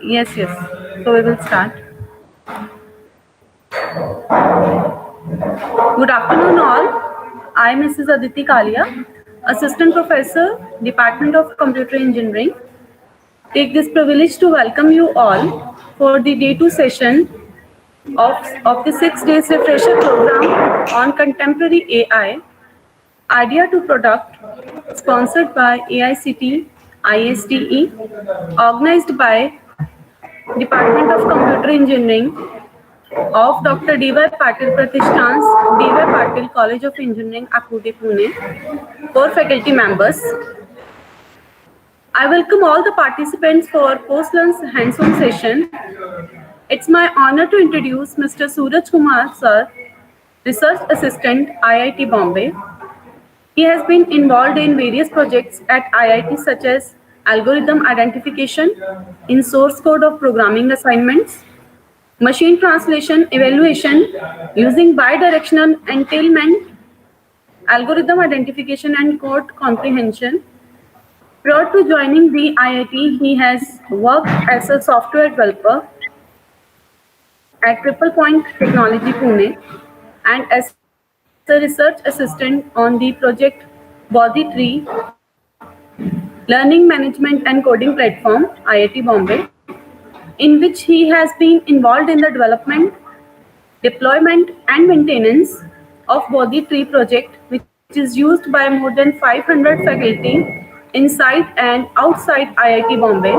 Yes, yes. So we will start. Good afternoon, all. I am Mrs. Aditi Kalia, Assistant Professor, Department of Computer Engineering. Take this privilege to welcome you all for the Day 2 session of the 6 days refresher program on contemporary AI, Idea to Product, sponsored by AICTE-ISTE, organized by Department of Computer Engineering of Dr. D.Y. Patil Pratishthan's D.Y. Patil College of Engineering, Akurdi, Pune, for faculty members. I welcome all the participants for post-lunch hands-on session. It's my honor to introduce Mr. Suraj Kumar Sir, Research Assistant, IIT Bombay. He has been involved in various projects at IIT such as algorithm identification in source code of programming assignments, machine translation evaluation using bidirectional entailment, algorithm identification and code comprehension. Prior to joining the IIT, he has worked as a software developer at Triple Point Technology Pune and as a research assistant on the project Body Tree Learning Management and Coding Platform, IIT Bombay, in which he has been involved in the development, deployment and maintenance of Bodhi Tree project, which is used by more than 500 faculty inside and outside IIT Bombay.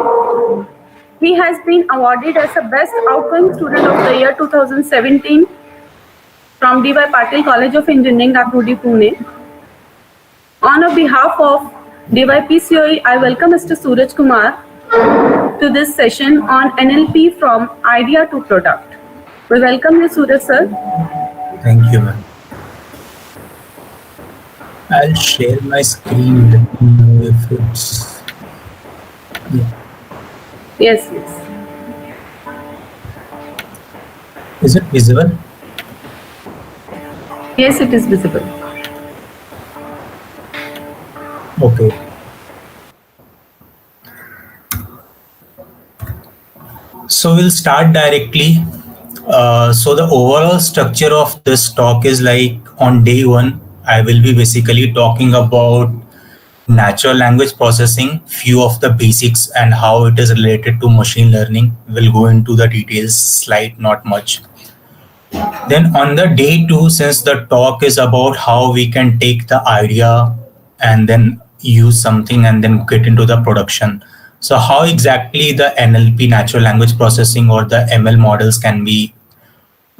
He has been awarded as the Best Outgoing Student of the Year 2017 from D.Y. Patil College of Engineering, Akurdi, Pune. On behalf of DYPCOE, I welcome Mr. Suraj Kumar to this session on NLP from idea to product. We welcome you, Suraj sir. Thank you, ma'am. I'll share my screen. Let me know if it's... Yeah. Yes, yes. Is it visible? Yes, it is visible. Okay. So we'll start directly. So the overall structure of this talk is like on day one, I will be basically talking about natural language processing, few of the basics and how it is related to machine learning. We'll go into the details slide, not much. Then on the day two, since the talk is about how we can take the idea and then use something and then get into the production. So how exactly the NLP, natural language processing, or the ML models can be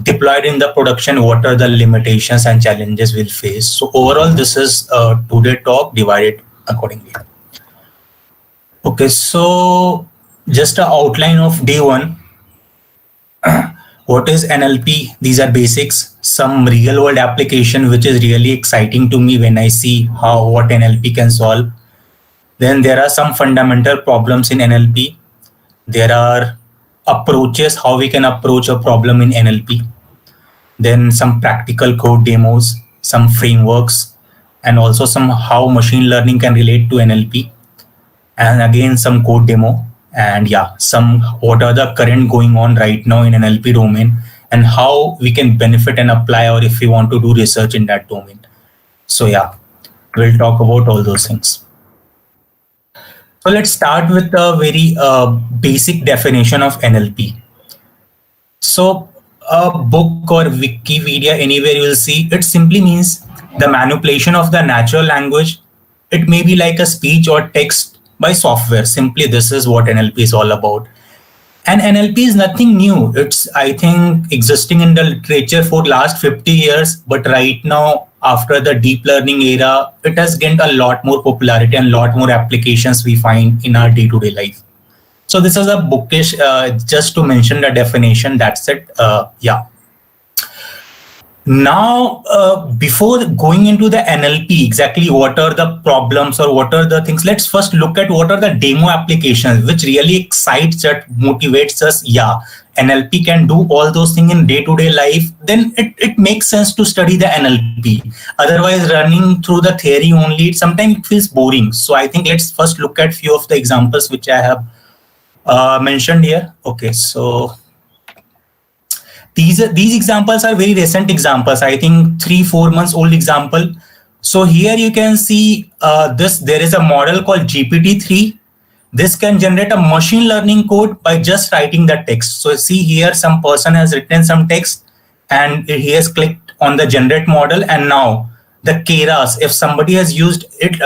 deployed in the production, what are the limitations and challenges we'll face. So overall, this is a two-day talk divided accordingly. Okay, so just an outline of day one. What is NLP? These are basics, some real world application, which is really exciting to me when I see what NLP can solve. Then there are some fundamental problems in NLP. There are approaches, how we can approach a problem in NLP. Then some practical code demos, some frameworks, and also some how machine learning can relate to NLP. And again, some code demo. And yeah, some what are the current going on right now in NLP domain and how we can benefit and apply, or if we want to do research in that domain. So yeah, we'll talk about all those things. So let's start with a very basic definition of NLP. So a book or Wikipedia, anywhere you will see, it simply means the manipulation of the natural language. It may be like a speech or text by software. Simply, this is what NLP is all about. And NLP is nothing new. It's, I think, existing in the literature for last 50 years. But right now, after the deep learning era, it has gained a lot more popularity and a lot more applications we find in our day-to-day life. So this is a bookish, just to mention the definition. That's it. Yeah. Now, before going into the NLP, exactly what are the problems or what are the things, let's first look at what are the demo applications which really excites us, motivates us. Yeah, NLP can do all those things in day-to-day life. Then it makes sense to study the NLP. Otherwise, running through the theory only, sometimes it feels boring. So I think let's first look at few of the examples which I have mentioned here. Okay, so these examples are very recent examples. I think 3-4 months old example. So here you can see this. There is a model called GPT-3. This can generate a machine learning code by just writing the text. So see here, some person has written some text and he has clicked on the generate model, and now the Keras, if somebody has used it,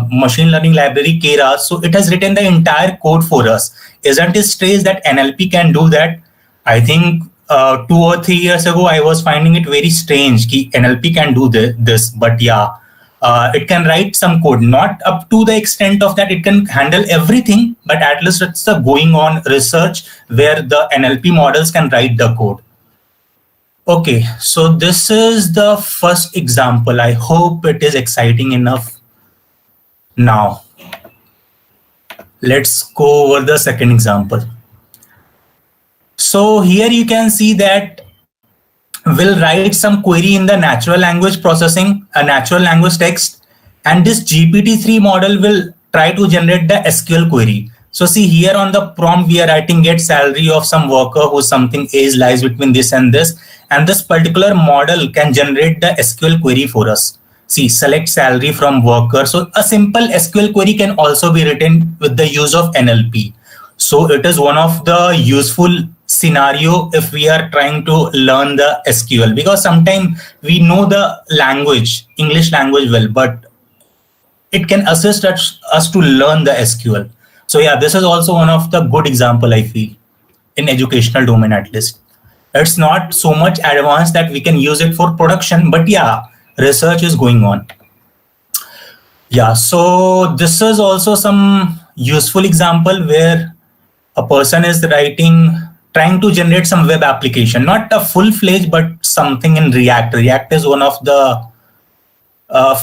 machine learning library Keras, so it has written the entire code for us. Isn't it strange that NLP can do that? I think 2 or 3 years ago, I was finding it very strange that NLP can do this, but yeah, it can write some code, not up to the extent of that it can handle everything, but at least it's the going on research where the NLP models can write the code. Okay, so this is the first example. I hope it is exciting enough. Now, let's go over the second example. So here you can see that we'll write some query in the natural language processing, a natural language text, and this GPT-3 model will try to generate the SQL query. So see here on the prompt, we are writing get salary of some worker whose something age lies between this, and this particular model can generate the SQL query for us. See, select salary from worker. So a simple SQL query can also be written with the use of NLP. So it is one of the useful scenario if we are trying to learn the SQL, because sometimes we know the language, English language well, but it can assist us to learn the SQL. So yeah, this is also one of the good example, I feel, in educational domain at least. It's not so much advanced that we can use it for production, but yeah, research is going on. Yeah, so this is also some useful example where a person is trying to generate some web application, not a full-fledged, but something in React. React is one of the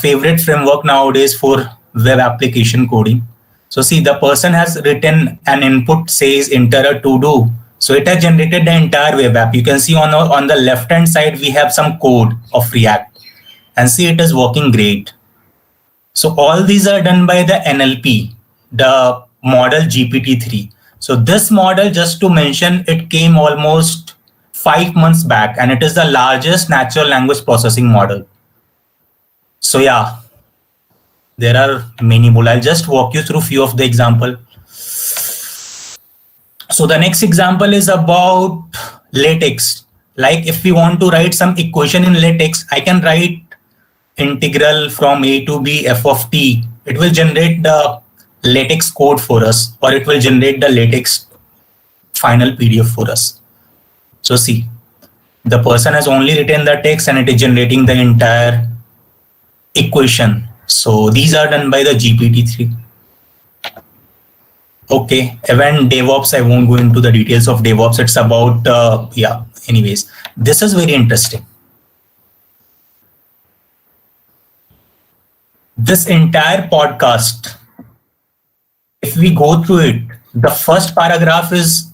favorite framework nowadays for web application coding. So see, the person has written an input says enter a to-do. So it has generated the entire web app. You can see on the left-hand side, we have some code of React, and see it is working great. So all these are done by the NLP, the model GPT-3. So this model, just to mention, it came almost 5 months back, and it is the largest natural language processing model. So yeah, there are many more. I'll just walk you through few of the example. So the next example is about LaTeX. Like if we want to write some equation in LaTeX, I can write integral from a to b f of t. It will generate the LaTeX code for us, or it will generate the LaTeX final PDF for us. So see, the person has only written the text and it is generating the entire equation. So these are done by the GPT-3. Okay, event DevOps, I won't go into the details of DevOps. It's about, yeah, anyways, this is very interesting. This entire podcast, if we go through it, the first paragraph is,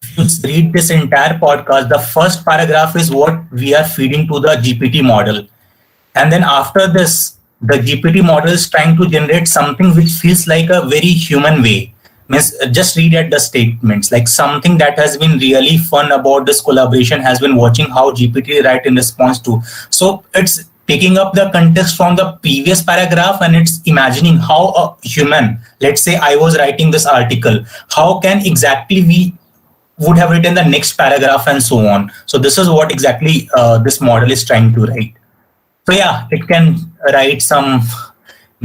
if you read this entire podcast, the first paragraph is what we are feeding to the GPT model. And then after this, the GPT model is trying to generate something which feels like a very human way. Means just read at the statements, like something that has been really fun about this collaboration has been watching how GPT write in response to. So it's picking up the context from the previous paragraph and it's imagining how a human, let's say I was writing this article, how can exactly we would have written the next paragraph and so on. So this is what exactly this model is trying to write. So yeah, it can write some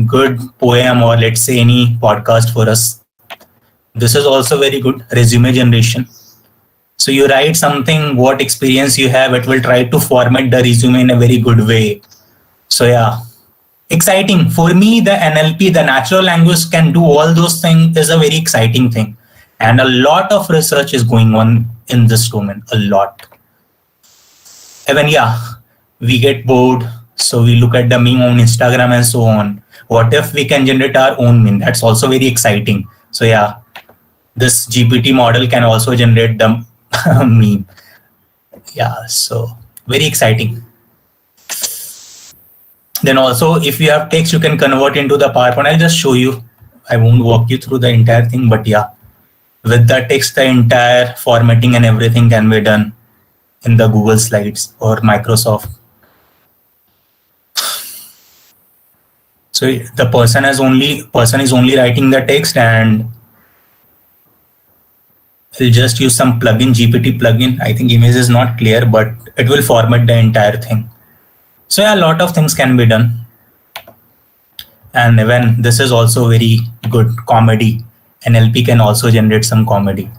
good poem or let's say any podcast for us. This is also very good, resume generation. So you write something, what experience you have, it will try to format the resume in a very good way. So yeah, exciting. For me, the NLP, the natural language can do all those things is a very exciting thing. And a lot of research is going on in this domain, a lot. Even yeah, we get bored. So we look at the meme on Instagram and so on. What if we can generate our own meme? That's also very exciting. So yeah, this GPT model can also generate the meme. Yeah, so very exciting. Then also, if you have text, you can convert into the PowerPoint. I'll just show you. I won't walk you through the entire thing, but yeah, with the text, the entire formatting and everything can be done in the Google Slides or Microsoft. So the person is only writing the text, and we'll just use some plugin, GPT plugin. I think image is not clear, but it will format the entire thing. So yeah, a lot of things can be done. And even this is also very good comedy. NLP can also generate some comedy.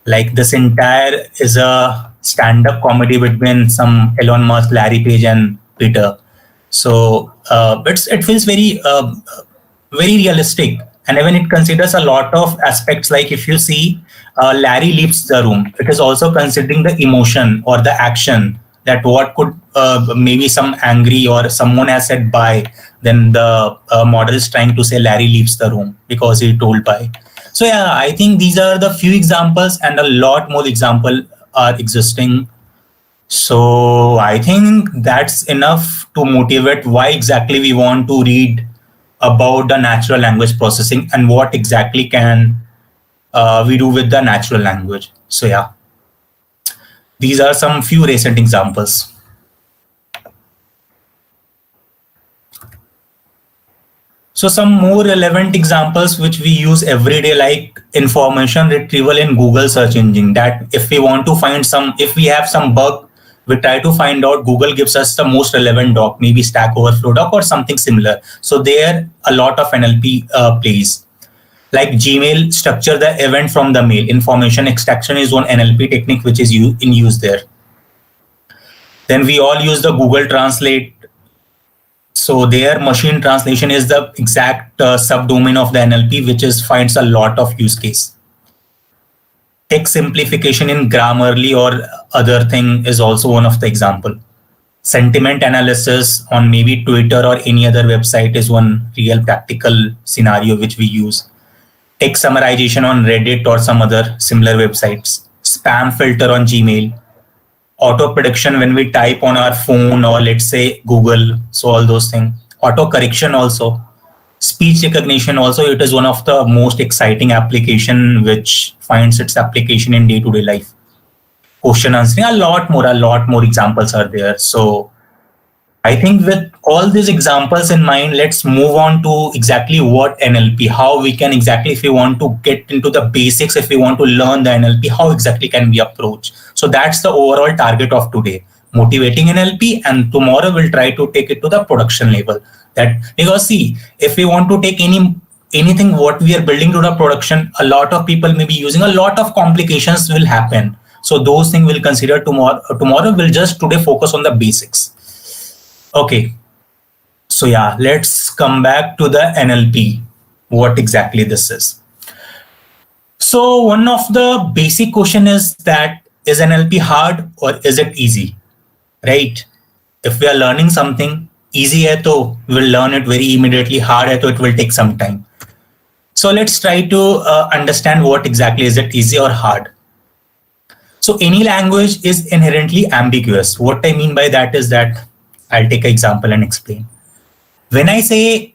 Like this entire is a stand-up comedy between some Elon Musk, Larry Page, and Peter. So it feels very realistic, and even it considers a lot of aspects. Like if you see Larry leaves the room, it is also considering the emotion or the action, that what could maybe some angry or someone has said bye, then the model is trying to say Larry leaves the room because he told bye. So yeah, I think these are the few examples, and a lot more examples are existing. So I think that's enough to motivate why exactly we want to read about the natural language processing and what exactly can we do with the natural language. So yeah, these are some few recent examples. So some more relevant examples which we use every day, like information retrieval in Google search engine, that if we want to find if we have some bug, we try to find out, Google gives us the most relevant doc, maybe Stack Overflow doc or something similar. So there a lot of NLP plays. Like Gmail, structure the event from the mail. Information extraction is one NLP technique which is in use there. Then we all use the Google Translate. So their machine translation is the exact subdomain of the NLP, which finds a lot of use case. Text simplification in Grammarly or other thing is also one of the example. Sentiment analysis on maybe Twitter or any other website is one real practical scenario which we use. Text summarization on Reddit or some other similar websites. Spam filter on Gmail. Auto prediction when we type on our phone or let's say Google. So all those things. Auto correction also. Speech recognition also, it is one of the most exciting application which finds its application in day-to-day life. Question answering, a lot more examples are there. So I think with all these examples in mind, let's move on to exactly what NLP, how we can exactly, if we want to get into the basics, if we want to learn the NLP, how exactly can we approach? So that's the overall target of today, motivating NLP, and tomorrow we'll try to take it to the production level. That because see, if we want to take anything what we are building to the production, a lot of people may be using, a lot of complications will happen. So those things we'll consider tomorrow. Tomorrow we'll just today focus on the basics. Okay. So yeah, let's come back to the NLP, what exactly this is. So one of the basic question is that, is NLP hard or is it easy? Right? If we are learning something, easy hai to we'll learn it very immediately, hard hai to it will take some time. So let's try to understand what exactly is it, easy or hard. So any language is inherently ambiguous. What I mean by that is that, I'll take an example and explain. When I say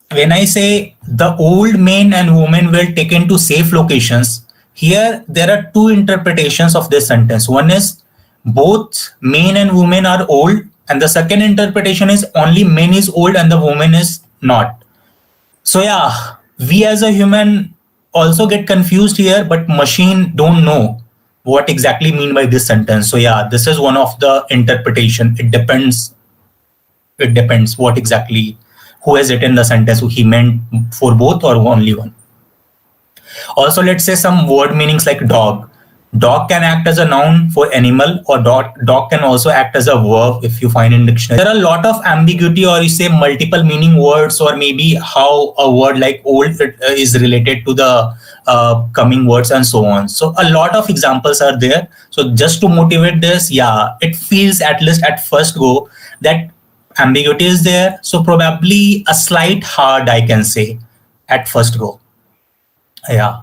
the old men and women will taken to safe locations, here there are two interpretations of this sentence. One is both men and women are old, and the second interpretation is only men is old and the woman is not. So yeah, we as a human also get confused here, but machine don't know what exactly mean by this sentence. So yeah, this is one of the interpretation. It depends what exactly, who has written the sentence, who he meant for both or only one. Also, let's say some word meanings like dog. Dog can act as a noun for animal, or dog can also act as a verb if you find in dictionary. There are a lot of ambiguity, or you say multiple meaning words, or maybe how a word like old is related to the coming words and so on. So a lot of examples are there. So just to motivate this, yeah, it feels at least at first go that ambiguity is there. So probably a slight hard, I can say, at first go. Yeah.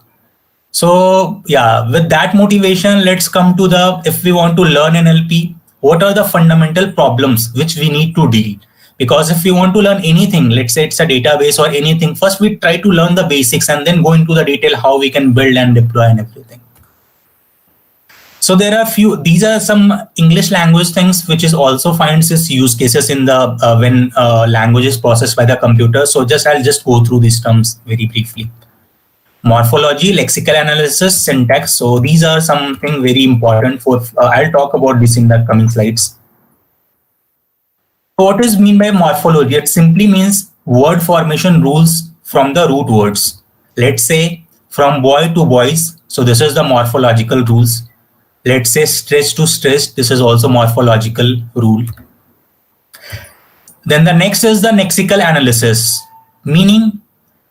So yeah, with that motivation, let's come to the, if we want to learn NLP, what are the fundamental problems which we need to deal? Because if you want to learn anything, let's say it's a database or anything, first we try to learn the basics and then go into the detail how we can build and deploy and everything. So there are these are some English language things which is also finds its use cases in the when language is processed by the computer. So I'll just go through these terms very briefly. Morphology, lexical analysis, syntax. So these are something very important for, I'll talk about this in the coming slides. So what is mean by morphology? It simply means word formation rules from the root words. Let's say from boy to boys. So this is the morphological rules. Let's say stretch to stretch. This is also morphological rule. Then the next is the lexical analysis, meaning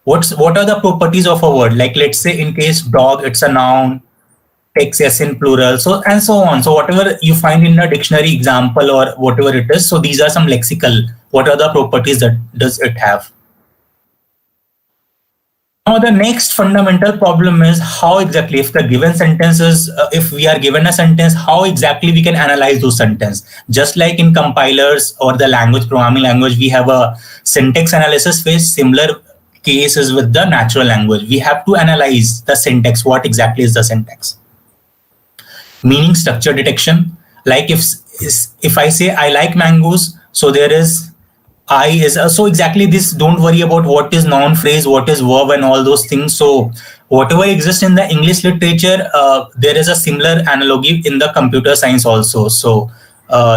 what are the properties of a word? Like let's say in case dog, it's a noun, text yes in plural, so and so on. So whatever you find in a dictionary example or whatever it is. So these are some lexical. What are the properties that does it have? Now the next fundamental problem is how exactly, if the given sentence is, if we are given a sentence, how exactly we can analyze those sentences. Just like in compilers or the programming language, we have a syntax analysis phase. Similar cases with the natural language. We have to analyze the syntax. What exactly is the syntax? Meaning structure detection. Like if I say I like mangoes, so there is I is so exactly this. Don't worry about what is noun phrase, what is verb, and all those things. So whatever exists in the English literature, there is a similar analogy in the computer science also. So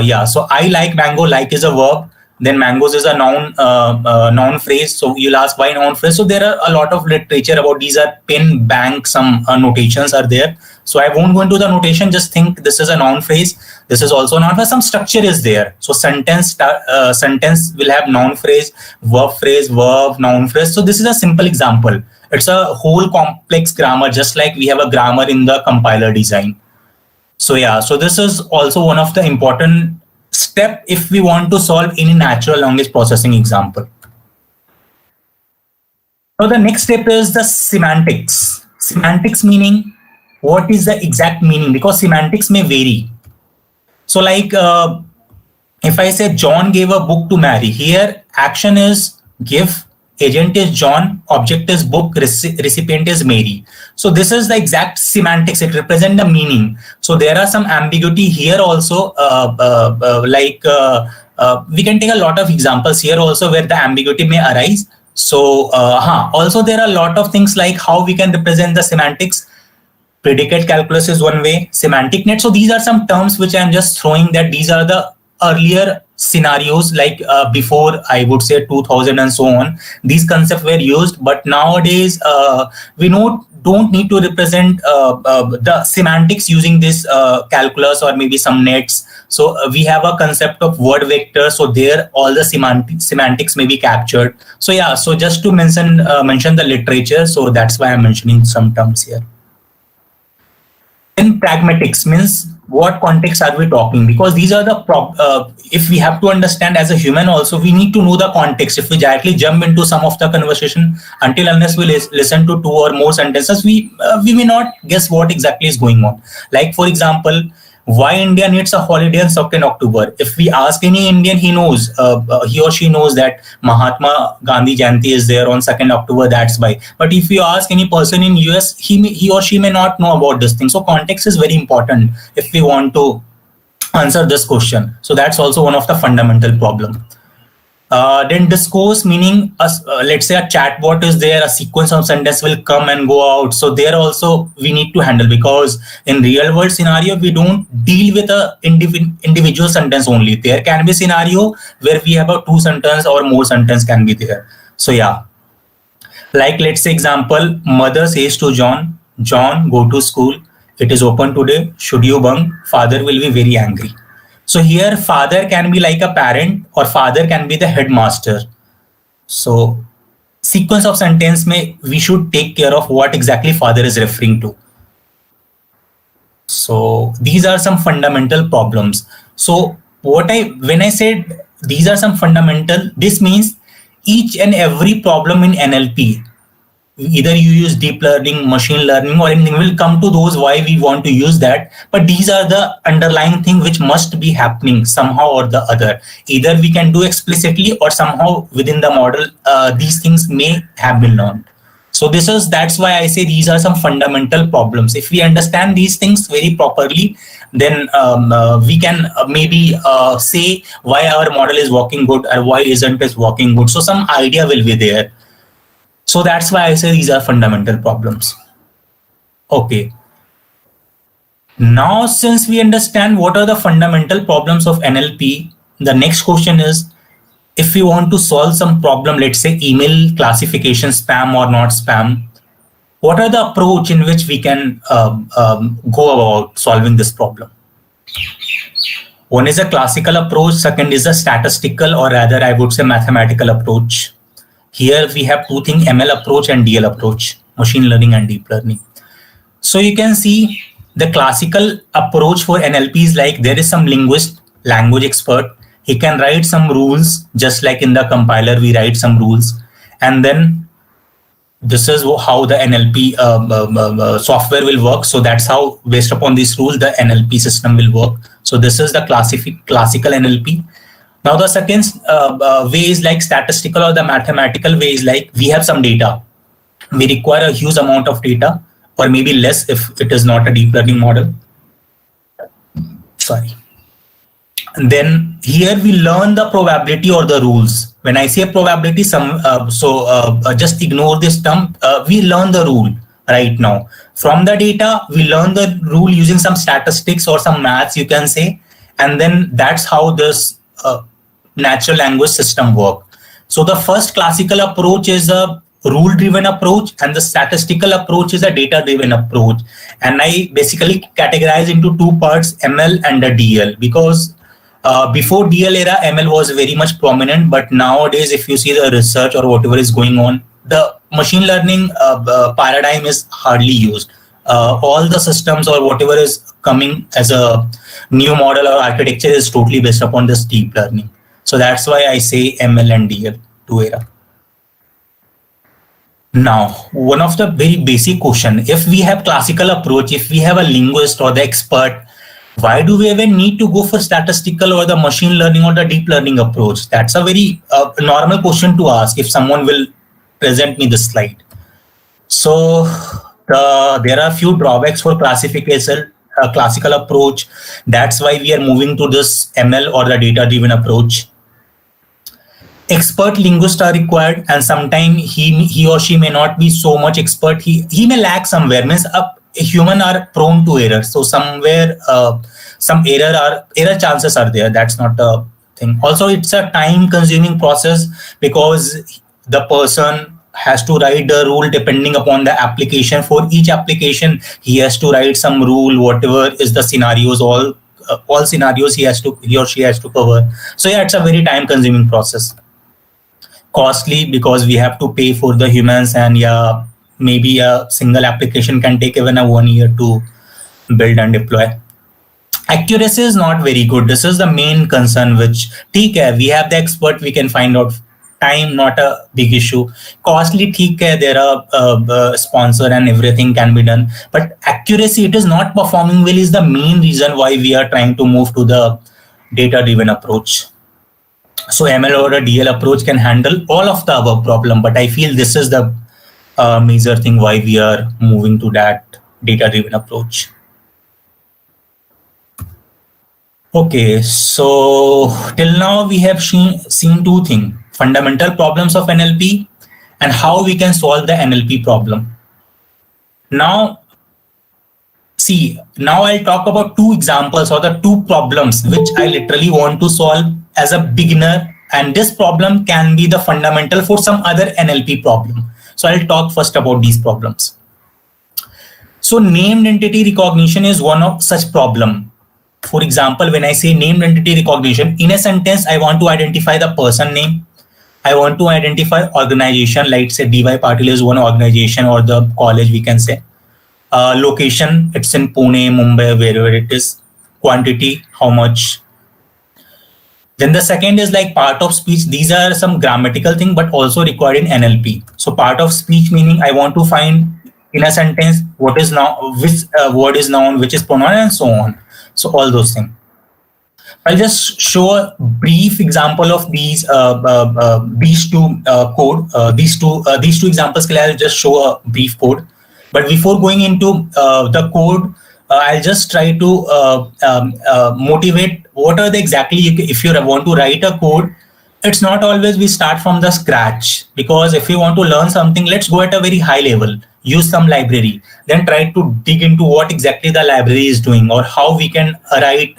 yeah, so I like mango. Like is a verb. Then mangoes is a noun phrase. So you'll ask why noun phrase. So there are a lot of literature about these are pin bank, some notations are there. So I won't go into the notation, just think this is a noun phrase. This is also noun phrase, some structure is there. So sentence will have noun phrase, verb, noun phrase. So this is a simple example. It's a whole complex grammar, just like we have a grammar in the compiler design. So yeah, so this is also one of the important step if we want to solve any natural language processing example. So the next step is the semantics. Semantics meaning what is the exact meaning, because semantics may vary. So like if I say John gave a book to Mary, here action is give, agent is John, object is book, recipient is Mary. So this is the exact semantics. It represents the meaning. So there are some ambiguity here also. We can take a lot of examples here also where the ambiguity may arise. So also there are a lot of things like how we can represent the semantics. Predicate calculus is one way, semantic net. So these are some terms which I'm just throwing that these are the earlier scenarios, like before I would say 2000 and so on. These concepts were used, but nowadays we don't need to represent the semantics using this calculus or maybe some nets. So we have a concept of word vector. So there all the semantics may be captured. So yeah, so just to mention the literature. So that's why I'm mentioning some terms here. In pragmatics means what context are we talking, because these are the if we have to understand as a human also, we need to know the context. If we directly jump into some of the conversation, until unless we listen to two or more sentences, we may not guess what exactly is going on. Like for example, why India needs a holiday on 2nd October. If we ask any Indian, he knows, he or she knows that Mahatma Gandhi Jayanti is there on 2nd October, that's why. But if you ask any person in US, he or she may not know about this thing. So context is very important if we want to answer this question. So that's also one of the fundamental problem. Then discourse meaning, let's say a chatbot is there, a sequence of sentence will come and go out. So there also we need to handle, because in real world scenario, we don't deal with a individual sentence only. There can be scenario where we have a 2 sentence or more sentence can be there. So yeah, like let's say example, mother says to John, John, go to school. It is open today. Should you bunk? Father will be very angry. So here father can be like a parent or father can be the headmaster. So sequence of sentence we should take care of what exactly father is referring to. So these are some fundamental problems. So when I said these are some fundamental, this means each and every problem in NLP either you use deep learning, machine learning, or anything. We'll come to those why we want to use that. But these are the underlying thing which must be happening somehow or the other. Either we can do explicitly or somehow within the model, these things may have been learned. So that's why I say these are some fundamental problems. If we understand these things very properly, then we can maybe say why our model is working good or why isn't it working good. So some idea will be there. So that's why I say these are fundamental problems. Okay. Now, since we understand what are the fundamental problems of NLP, the next question is, if we want to solve some problem, let's say email classification, spam or not spam, what are the approach in which we can go about solving this problem? One is a classical approach. Second is a statistical, or rather I would say mathematical approach. Here we have two things, ML approach and DL approach, machine learning and deep learning. So you can see the classical approach for NLP is like there is some linguist, language expert. He can write some rules, just like in the compiler, we write some rules. And then this is how the NLP software will work. So that's how, based upon this rule, the NLP system will work. So this is the classical NLP. Now the second way is like statistical, or the mathematical way is like we have some data. We require a huge amount of data, or maybe less if it is not a deep learning model. Sorry. And then here we learn the probability or the rules. When I say probability, just ignore this term. We learn the rule right now. From the data, we learn the rule using some statistics or some maths, you can say. And then that's how this natural language system work. So the first classical approach is a rule-driven approach, and the statistical approach is a data-driven approach. And I basically categorize into two parts, ML and the DL, because before DL era, ML was very much prominent, but nowadays, if you see the research or whatever is going on, the machine learning paradigm is hardly used. All the systems or whatever is coming as a new model or architecture is totally based upon this deep learning. So that's why I say ML and DL, two era. Now, one of the very basic question, if we have classical approach, if we have a linguist or the expert, why do we even need to go for statistical or the machine learning or the deep learning approach? That's a very normal question to ask if someone will present me the slide. So there are a few drawbacks for classical approach. That's why we are moving to this ML or the data-driven approach. Expert linguists are required, and sometimes he or she may not be so much expert. He may lack somewhere. Means human are prone to error. So somewhere some error chances are there. That's not a thing. Also, it's a time-consuming process because the person has to write the rule depending upon the application. For each application, he has to write some rule, whatever is the scenarios, all scenarios he or she has to cover. So yeah, it's a very time-consuming process. Costly because we have to pay for the humans, and yeah, maybe a single application can take even 1 year to build and deploy. Accuracy is not very good. This is the main concern, which we have the expert, we can find out. Time, not a big issue. Costly, there are sponsor and everything can be done. But accuracy, it is not performing well, is the main reason why we are trying to move to the data-driven approach. So ML or a DL approach can handle all of the above problem, but I feel this is the major thing why we are moving to that data-driven approach. Okay, so till now we have seen two things, fundamental problems of NLP and how we can solve the NLP problem. Now I'll talk about two examples or the two problems which I literally want to solve as a beginner, and this problem can be the fundamental for some other NLP problem. So I'll talk first about these problems. So named entity recognition is one of such problem. For example, when I say named entity recognition, in a sentence, I want to identify the person name. I want to identify organization, like say DYPCOE is one organization or the college we can say. Location, it's in Pune, Mumbai, wherever it is. Quantity, how much. Then the second is like part of speech. These are some grammatical thing, but also required in NLP. So part of speech meaning I want to find in a sentence what is now, which word is noun, which is pronoun, and so on. So all those things. I'll just show a brief example of these two code. These two examples. I'll just show a brief code. But before going into the code, I'll just try to motivate what are the exactly, if you want to write a code, it's not always we start from the scratch, because if you want to learn something, let's go at a very high level, use some library, then try to dig into what exactly the library is doing, or how we can write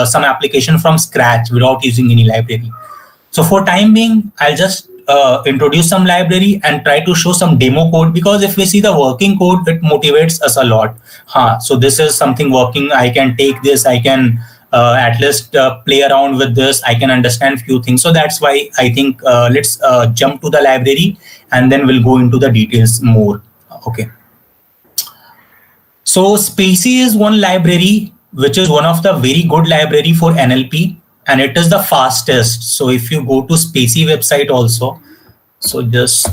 some application from scratch without using any library. So for time being, I'll just introduce some library and try to show some demo code, because if we see the working code, it motivates us a lot. So this is something working. I can take this. I can at least play around with this. I can understand few things. So that's why I think let's jump to the library and then we'll go into the details more. Okay. So Spacey is one library, which is one of the very good library for NLP. And it is the fastest. So if you go to Spacey website also, so just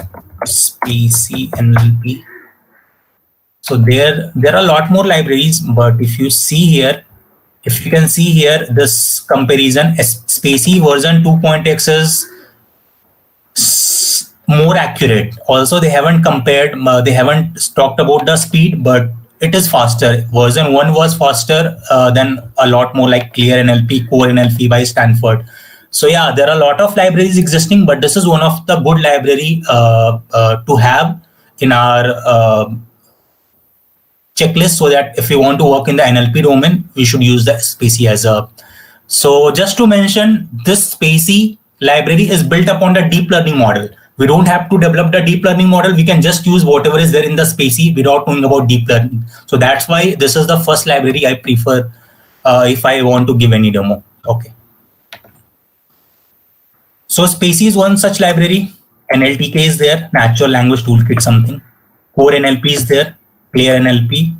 Spacey NLP. So there are a lot more libraries, but if you see here, if you can see here, this comparison, Spacey version 2.x is more accurate. Also, they haven't compared, they haven't talked about the speed, but it is faster. Version 1 was faster than a lot more like Clear NLP, Core NLP by Stanford. So yeah, there are a lot of libraries existing, but this is one of the good library to have in our checklist, so that if we want to work in the NLP domain, we should use the Spacey as a. So just to mention, this Spacey library is built upon the deep learning model. We don't have to develop the deep learning model. We can just use whatever is there in the Spacey without knowing about deep learning. So that's why this is the first library I prefer if I want to give any demo. Okay. So Spacey is one such library. NLTK is there, Natural Language Toolkit something. Core NLP is there, Clear NLP.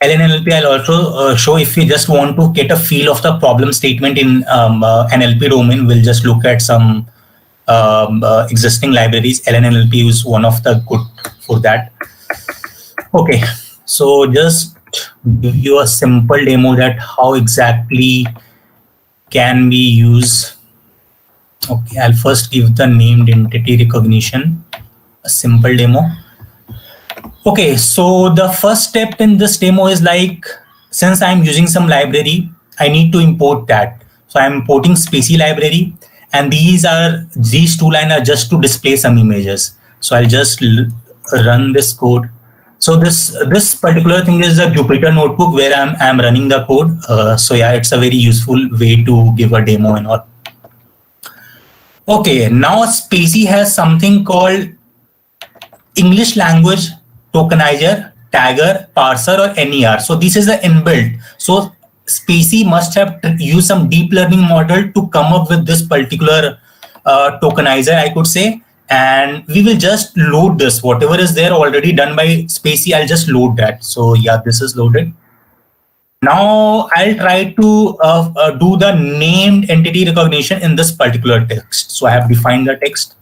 LNLP I'll also show if we just want to get a feel of the problem statement in NLP domain. We'll just look at some existing libraries. LNLP is one of the good for that. Okay, so just give you a simple demo that how exactly can we use. Okay, I'll first give the named entity recognition, a simple demo. Okay, so the first step in this demo is like, since I'm using some library, I need to import that. So I'm importing Spacey library, and these two lines are just to display some images. So I'll just run this code. So this particular thing is a Jupyter notebook where I'm running the code. So yeah, it's a very useful way to give a demo and all. Okay, now Spacey has something called English language tokenizer, tagger, parser, or NER. So this is the inbuilt. So Spacey must have used some deep learning model to come up with this particular tokenizer, I could say. And we will just load this. Whatever is there already done by Spacey, I'll just load that. So yeah, this is loaded. Now I'll try to do the named entity recognition in this particular text. So I have defined the text.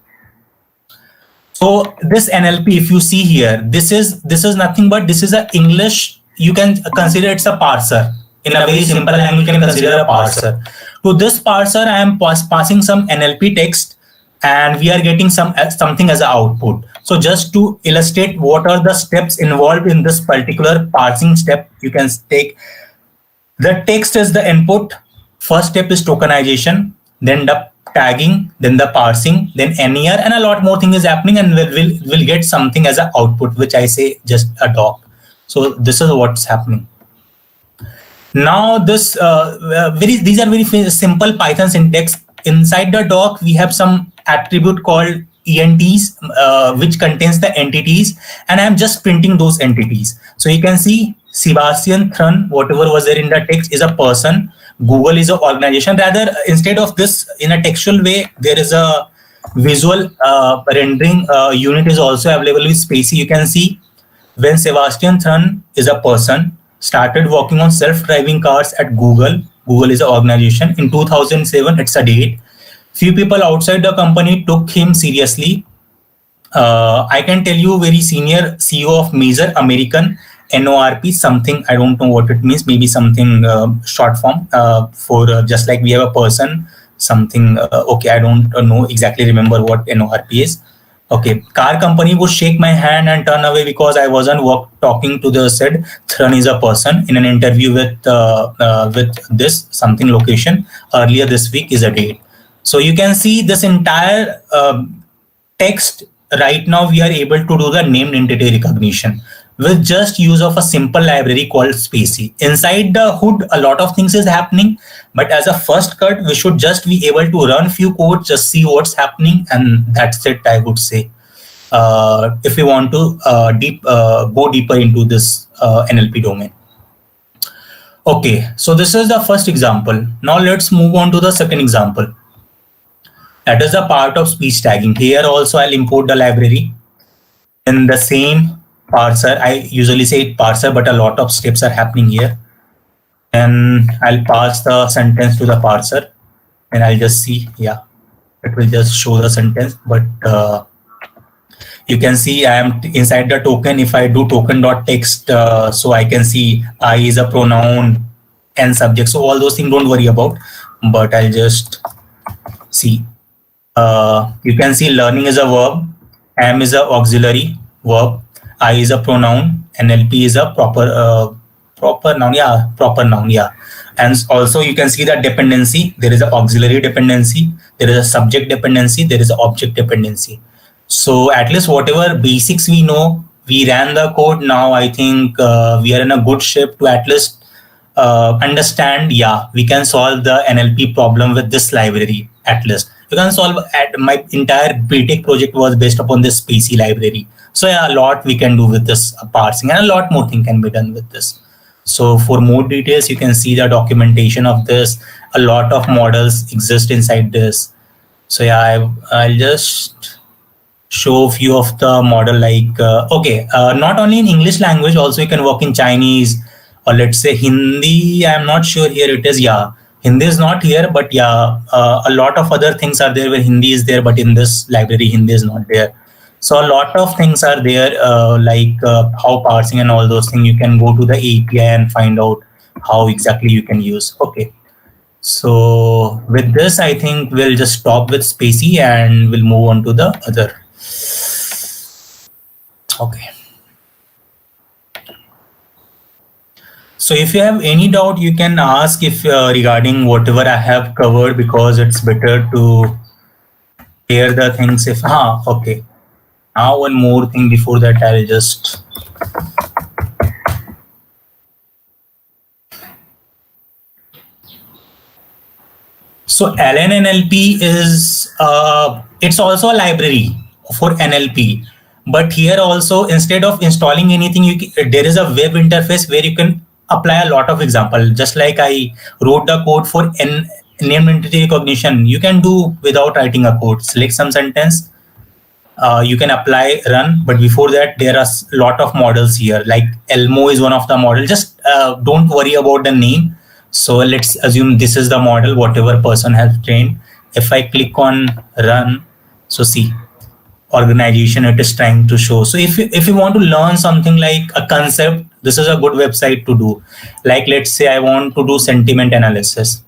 So this NLP, if you see here, this is nothing but this is a English. You can consider it's a parser. In a very simple language, you can consider a parser. To this parser, I am passing some NLP text, and we are getting something as an output. So just to illustrate what are the steps involved in this particular parsing step, you can take the text as the input. First step is tokenization, then the tagging, then the parsing, then NER, and a lot more thing is happening, and we'll get something as an output, which I say just a doc. So this is what's happening. Now these are very simple Python syntax. Inside the doc, we have some attribute called ENTs, which contains the entities, and I'm just printing those entities. So you can see Sebastian Thrun, whatever was there in the text, is a person. Google is an organization. Rather, instead of this in a textual way, there is a visual rendering unit is also available with Spacey. You can see when Sebastian Thrun is a person, started working on self-driving cars at Google Google is an organization. In 2007, it's a date. Few people outside the company took him seriously. I can tell you very senior CEO of major American NORP, something, I don't know what it means, maybe something short form for just like we have a person, something, okay, I don't know exactly remember what NORP is. Okay, car company would shake my hand and turn away because I wasn't talking to the said Thrun is a person in an interview with this something location earlier this week is a date. So you can see this entire text. Right now we are able to do the named entity recognition with just use of a simple library called Spacey. Inside the hood, a lot of things is happening, but as a first cut, we should just be able to run few codes, just see what's happening, and that's it, I would say. If we want to go deeper into this NLP domain. Okay, so this is the first example. Now let's move on to the second example. That is the part of speech tagging. Here also I'll import the library in the same parser. I usually say parser, but a lot of steps are happening here. And I'll pass the sentence to the parser and I'll just see, yeah, it will just show the sentence. But you can see I am inside the token. If I do token.text, so I can see I is a pronoun and subject. So all those things don't worry about, but I'll just see. You can see learning is a verb, am is a auxiliary verb, I is a pronoun, NLP is a proper noun, yeah. And also you can see that dependency, there is an auxiliary dependency, there is a subject dependency, there is an object dependency. So at least whatever basics we know, we ran the code. Now I think we are in a good shape to at least understand, yeah, we can solve the NLP problem with this library at least. You can solve, my entire BTech project was based upon this Spacey library. So yeah, a lot we can do with this parsing and a lot more thing can be done with this. So for more details, you can see the documentation of this. A lot of models exist inside this. So yeah, I'll just show a few of the model like, okay, not only in English language, also you can work in Chinese or let's say Hindi. I'm not sure here it is, yeah. Hindi is not here, but yeah, a lot of other things are there where Hindi is there, but in this library, Hindi is not there. So a lot of things are there, like how parsing and all those things. You can go to the API and find out how exactly you can use. Okay. So with this, I think we'll just stop with Spacey and we'll move on to the other. Okay. So if you have any doubt, you can ask if regarding whatever I have covered, because it's better to hear the things if, okay. Now one more thing before that, I'll just. So LNNLP is, it's also a library for NLP. But here also, instead of installing anything, there is a web interface where you can apply a lot of example. Just like I wrote the code for named entity recognition, you can do without writing a code. Select some sentence, you can apply run. But before that, there are a lot of models here. Like Elmo is one of the models. Just don't worry about the name. So let's assume this is the model, whatever person has trained. If I click on run, so see, organization it is trying to show. So if you want to learn something like a concept, this is a good website to do. Like let's say I want to do sentiment analysis.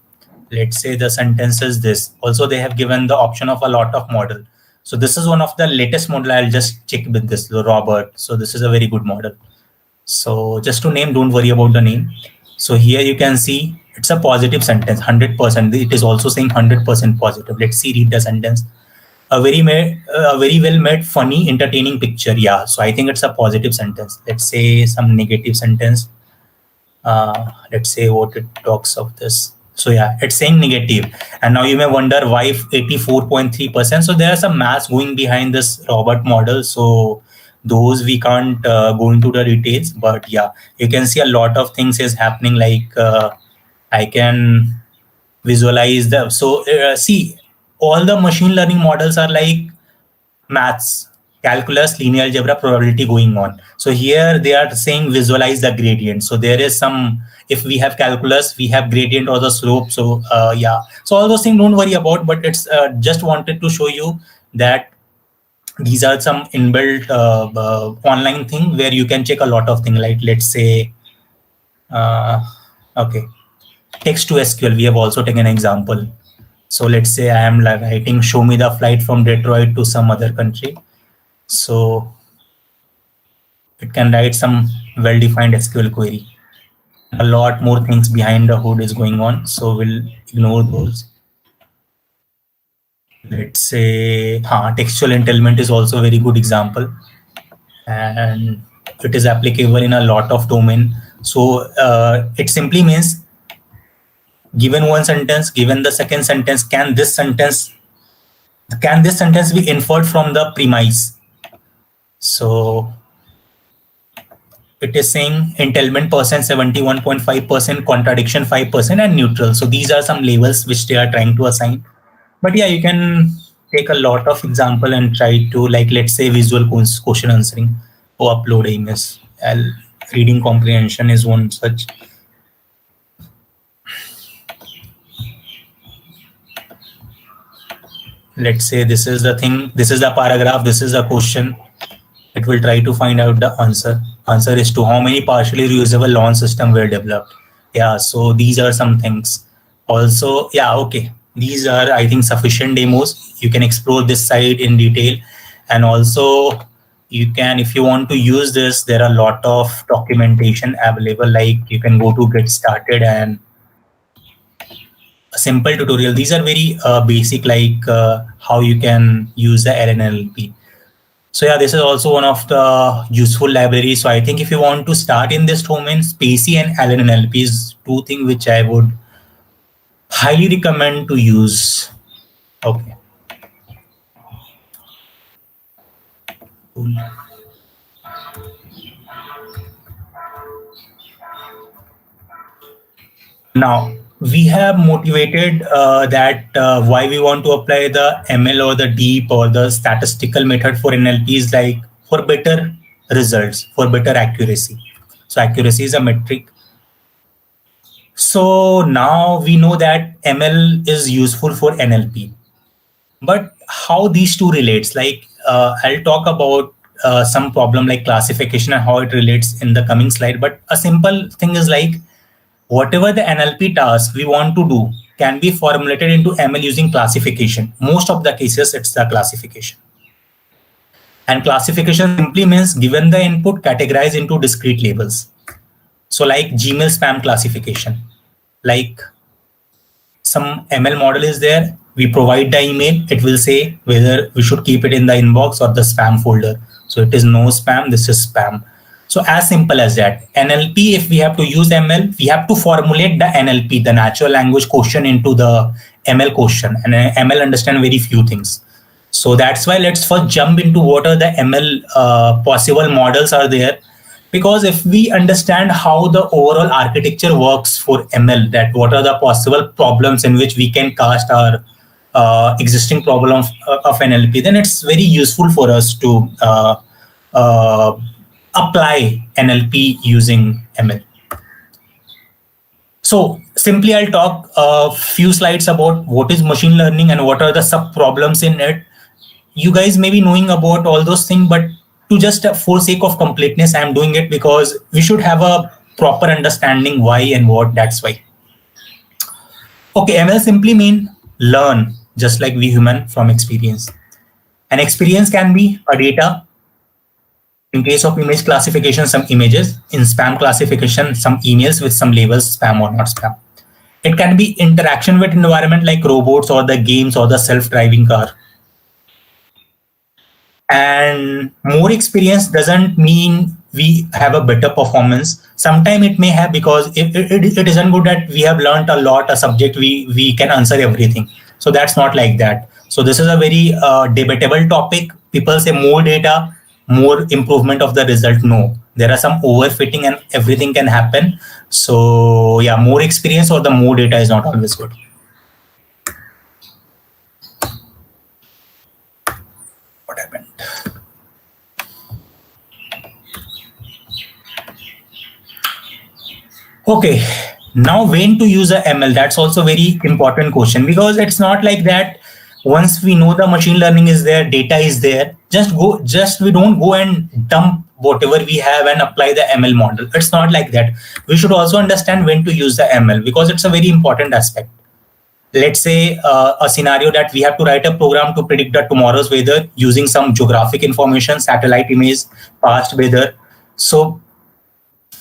Let's say the sentence is this. Also they have given the option of a lot of model. So this is one of the latest model. I'll just check with this, Robert. So this is a very good model. So just to name, don't worry about the name. So here you can see it's a positive sentence, 100%. It is also saying 100% positive. Let's see, read the sentence. A very well made, funny, entertaining picture. Yeah, so I think it's a positive sentence. Let's say some negative sentence. Let's say what it talks of this. So yeah, it's saying negative. And now you may wonder why 84.3%. So there are some maths going behind this Robert model. So those we can't go into the details. But yeah, you can see a lot of things is happening. Like I can visualize the. So see, all the machine learning models are like maths. calculus, linear algebra, probability going on. So here they are saying visualize the gradient. So there is some, if we have calculus, we have gradient or the slope. So yeah, so all those things don't worry about, but it's just wanted to show you that these are some inbuilt online thing where you can check a lot of things, like let's say, okay, text to SQL, we have also taken an example. So let's say I am writing, show me the flight from Detroit to some other country. So it can write some well-defined SQL query. A lot more things behind the hood is going on. So we'll ignore those. Let's say textual entailment is also a very good example. And it is applicable in a lot of domain. So it simply means given one sentence, given the second sentence, can this sentence be inferred from the premise? So it is saying entailment percent 71.5%, contradiction 5%, and neutral. So these are some labels which they are trying to assign. But yeah, you can take a lot of example and try to, like, let's say visual question answering or upload images. Reading comprehension is one such. Let's say this is the thing, this is the paragraph, this is a question. It will try to find out the answer. Answer is to how many partially reusable lawn systems were developed. Yeah, so these are some things. Also, yeah, okay. These are, I think, sufficient demos. You can explore this site in detail. And also, you can, if you want to use this, there are a lot of documentation available. Like you can go to Get Started and a simple tutorial. These are very basic, like how you can use the LNLP. So yeah, this is also one of the useful libraries. So I think if you want to start in this domain, SPACY and LNLP is two things which I would highly recommend to use. Okay. Cool. Now, we have motivated that why we want to apply the ML or the deep or the statistical method for NLP is like for better results, for better accuracy. So accuracy is a metric. So now we know that ML is useful for NLP. But how these two relates, like I'll talk about some problem like classification and how it relates in the coming slide. But a simple thing is like, whatever the NLP task we want to do can be formulated into ML using classification. Most of the cases, it's the classification. And classification simply means given the input, categorize into discrete labels. So like Gmail spam classification, like some ML model is there. We provide the email. It will say whether we should keep it in the inbox or the spam folder. So it is no spam. This is spam. So as simple as that. NLP, if we have to use ML, we have to formulate the NLP, the natural language question, into the ML question. And ML understand very few things. So that's why let's first jump into what are the ML possible models are there. Because if we understand how the overall architecture works for ML, that what are the possible problems in which we can cast our existing problem of NLP, then it's very useful for us to apply NLP using ML. So simply I'll talk a few slides about what is machine learning and what are the sub problems in it. You guys may be knowing about all those things, but to just for sake of completeness, I'm doing it because we should have a proper understanding why and what, that's why. Okay, ML simply mean learn, just like we human from experience. And experience can be a data. In case of image classification, some images. In spam classification, some emails with some labels, spam or not spam. It can be interaction with environment like robots or the games or the self-driving car. And more experience doesn't mean we have a better performance. Sometimes it may have, because it isn't good that we have learned a lot, a subject, we can answer everything. So that's not like that. So this is a very debatable topic. People say more data, more improvement of the result. No, there are some overfitting and everything can happen. So yeah, more experience or the more data is not always good. What happened? Okay, now when to use a ML? That's also very important question, because it's not like that. Once we know the machine learning is there, data is there, just we don't go and dump whatever we have and apply the ML model. It's not like that. We should also understand when to use the ML, because it's a very important aspect. Let's say a scenario that we have to write a program to predict the tomorrow's weather using some geographic information, satellite image, past weather. So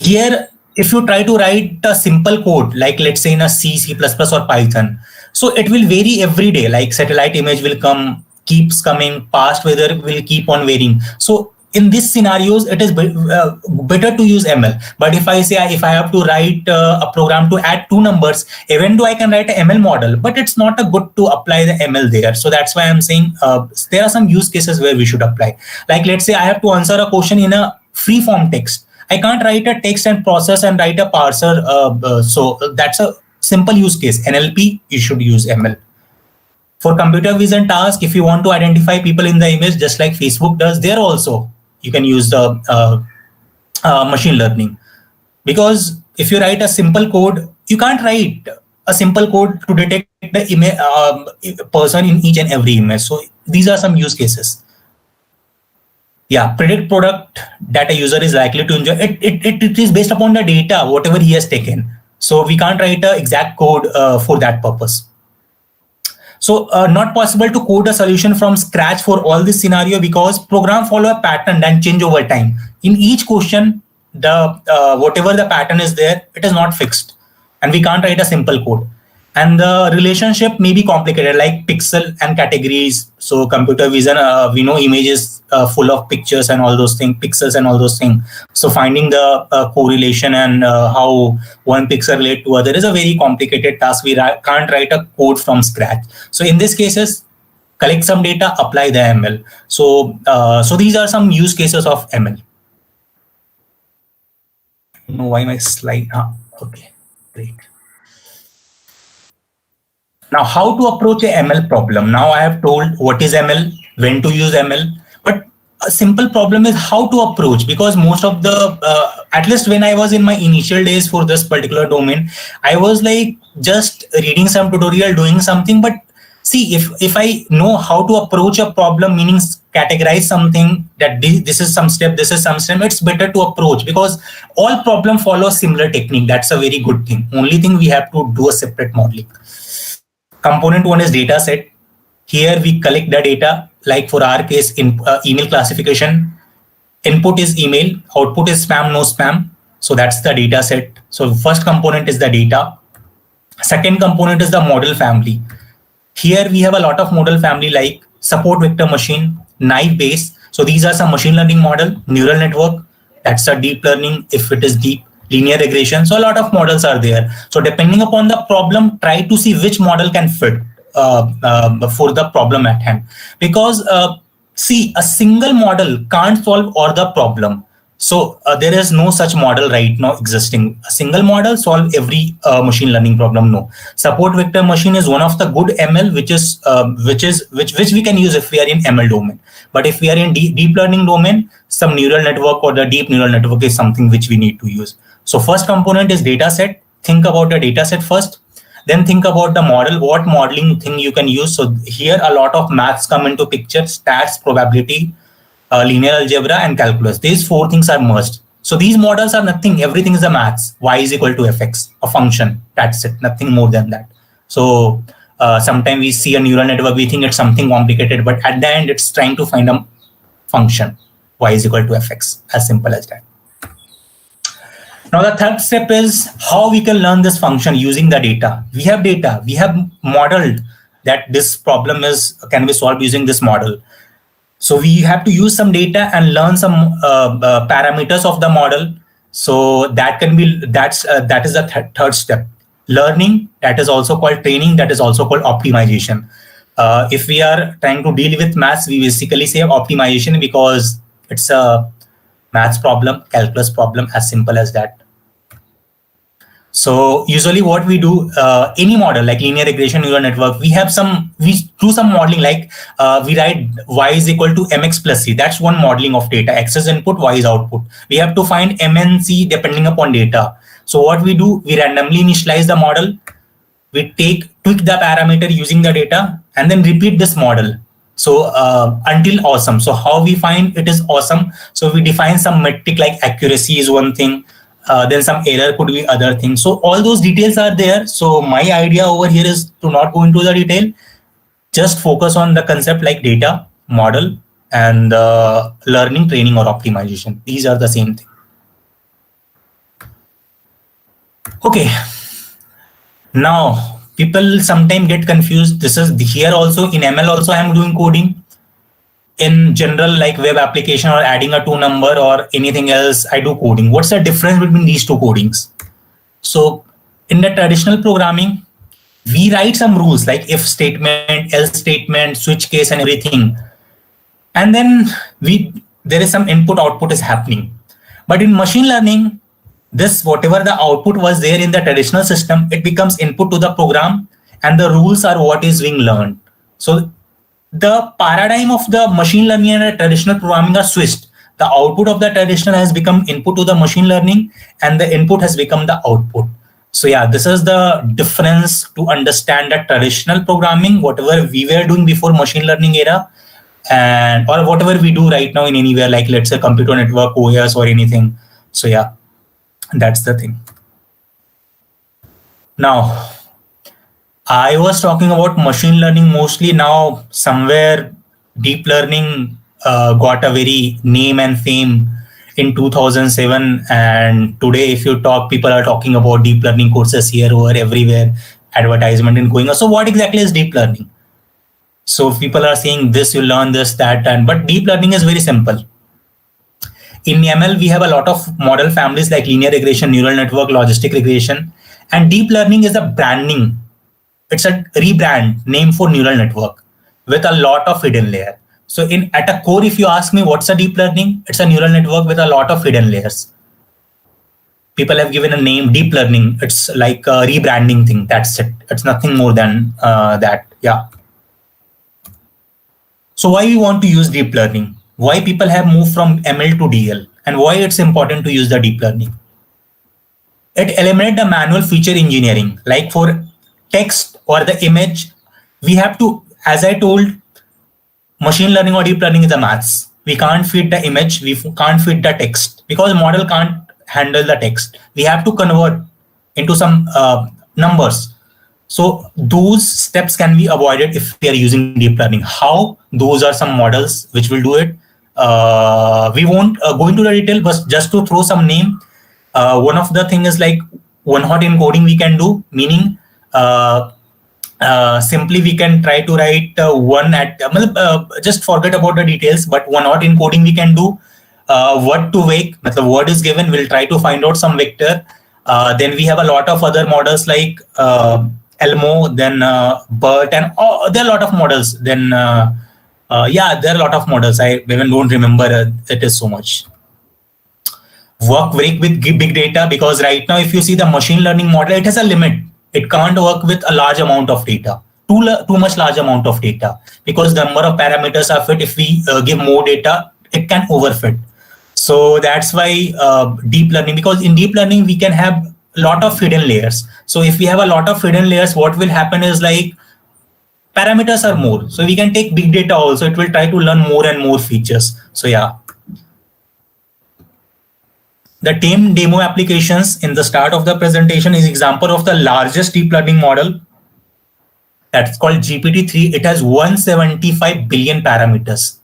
here, if you try to write a simple code, like let's say in a C++ or Python, so it will vary every day. Like satellite image will come, keeps coming, past weather will keep on varying. So in these scenarios, it is better to use ML. But if I say, if I have to write a program to add two numbers, even though I can write an ML model, but it's not a good to apply the ML there. So that's why I'm saying there are some use cases where we should apply. Like let's say I have to answer a question in a free form text. I can't write a text and process and write a parser. So that's a simple use case. NLP, you should use ML. For computer vision task, if you want to identify people in the image, just like Facebook does, there also you can use the machine learning. Because if you write a simple code, you can't write a simple code to detect the image, person in each and every image. So these are some use cases. Yeah, predict product that a user is likely to enjoy. It is based upon the data, whatever he has taken. So we can't write an exact code for that purpose. So not possible to code a solution from scratch for all this scenario, because program follow a pattern and change over time. In each question, the whatever the pattern is there, it is not fixed, and we can't write a simple code. And the relationship may be complicated, like pixel and categories. So computer vision, we know images full of pictures and all those things, pixels and all those things. So finding the correlation and how one pixel relate to other is a very complicated task. We can't write a code from scratch. So in these cases, collect some data, apply the ML. So these are some use cases of ML. I don't know why my slide. Okay, great. Now, how to approach a ML problem? Now I have told what is ML, when to use ML, but a simple problem is how to approach, because most of the, at least when I was in my initial days for this particular domain, I was like just reading some tutorial, doing something. But see, if I know how to approach a problem, meaning categorize something, that this is some step, this is some step, it's better to approach, because all problem follow similar technique. That's a very good thing. Only thing we have to do a separate modeling. Component one is data set. Here we collect the data, like for our case in email classification. Input is email, output is spam, no spam. So that's the data set. So first component is the data. Second component is the model family. Here we have a lot of model family like support vector machine, naive Bayes. So these are some machine learning model, neural network. That's a deep learning if it is deep. Linear regression. So a lot of models are there. So depending upon the problem, try to see which model can fit for the problem at hand. Because see, a single model can't solve all the problem. So there is no such model right now existing. A single model solve every machine learning problem. No. Support vector machine is one of the good ML, which we can use if we are in ML domain. But if we are in deep learning domain, some neural network or the deep neural network is something which we need to use. So first component is data set. Think about a data set first. Then think about the model, what modeling thing you can use. So here a lot of maths come into picture, stats, probability, linear algebra, and calculus. These four things are merged. So these models are nothing. Everything is a maths. Y is equal to fx, a function. That's it. Nothing more than that. So sometimes we see a neural network, we think it's something complicated, but at the end, it's trying to find a function. Y is equal to fx. As simple as that. Now, the third step is how we can learn this function using the data. We have data. We have modeled that this problem can be solved using this model. So we have to use some data and learn some parameters of the model. So that is the third step. Learning, that is also called training, that is also called optimization. If we are trying to deal with maths, we basically say optimization because it's a maths problem, calculus problem, as simple as that. So usually what we do, any model like linear regression neural network, we do some modeling like we write y is equal to mx plus c. That's one modeling of data. X is input, y is output. We have to find m and c depending upon data. So what we do, we randomly initialize the model, we tweak the parameter using the data, and then repeat this model. So until awesome. So how we find it is awesome? So we define some metric like accuracy is one thing, then some error could be other things. So all those details are there. So my idea over here is to not go into the detail, just focus on the concept like data, model, and learning, training, or optimization. These are the same thing. Okay. Now, people sometimes get confused. This is here also in ML also I am doing coding. In general, like web application or adding a 2 number or anything else, I do coding. What's the difference between these two codings? So in the traditional programming, we write some rules like if statement, else statement, switch case, and everything. And then there is some input output is happening. But in machine learning, this whatever the output was there in the traditional system, it becomes input to the program, and the rules are what is being learned. So the paradigm of the machine learning and the traditional programming are switched. The output of the traditional has become input to the machine learning, and the input has become the output. So yeah, this is the difference to understand the traditional programming, whatever we were doing before machine learning era, and or whatever we do right now in anywhere, like let's say computer network, OS, or anything. So yeah, that's the thing. Now, I was talking about machine learning mostly. Now, somewhere deep learning got a very name and fame in 2007. And today, if you talk, people are talking about deep learning courses here, over, everywhere, advertisement and going on. So what exactly is deep learning? So people are saying this, you learn this, that, but deep learning is very simple. In ML, we have a lot of model families like linear regression, neural network, logistic regression, and deep learning is a branding. It's a rebrand name for neural network with a lot of hidden layer. So at a core, if you ask me what's a deep learning, it's a neural network with a lot of hidden layers. People have given a name, deep learning. It's like a rebranding thing. That's it. It's nothing more than that. Yeah. So why we want to use deep learning? Why people have moved from ML to DL, and why it's important to use the deep learning? It eliminates the manual feature engineering. Like for text or the image, we have to, as I told, machine learning or deep learning is a maths. We can't feed the image, we can't feed the text because model can't handle the text. We have to convert into some numbers. So those steps can be avoided if we are using deep learning. How? Those are some models which will do it. We won't go into the detail, but just to throw some name, one of the thing is like one-hot encoding we can do, meaning simply we can try to write just forget about the details, but one-hot encoding we can do. Word to wake, the word is given, we'll try to find out some vector. Then we have a lot of other models like Elmo, then BERT, and there are a lot of models. Then yeah, there are a lot of models. I even don't remember it is so much. Work very with big data, because right now if you see the machine learning model, it has a limit. It can't work with a large amount of data, too much large amount of data, because the number of parameters are fit. If we give more data, it can overfit. So that's why deep learning, because in deep learning we can have a lot of hidden layers. So if we have a lot of hidden layers, what will happen is like parameters are more. So we can take big data also. It will try to learn more and more features. So yeah. The team demo applications in the start of the presentation is example of the largest deep learning model. That's called GPT-3. It has 175 billion parameters.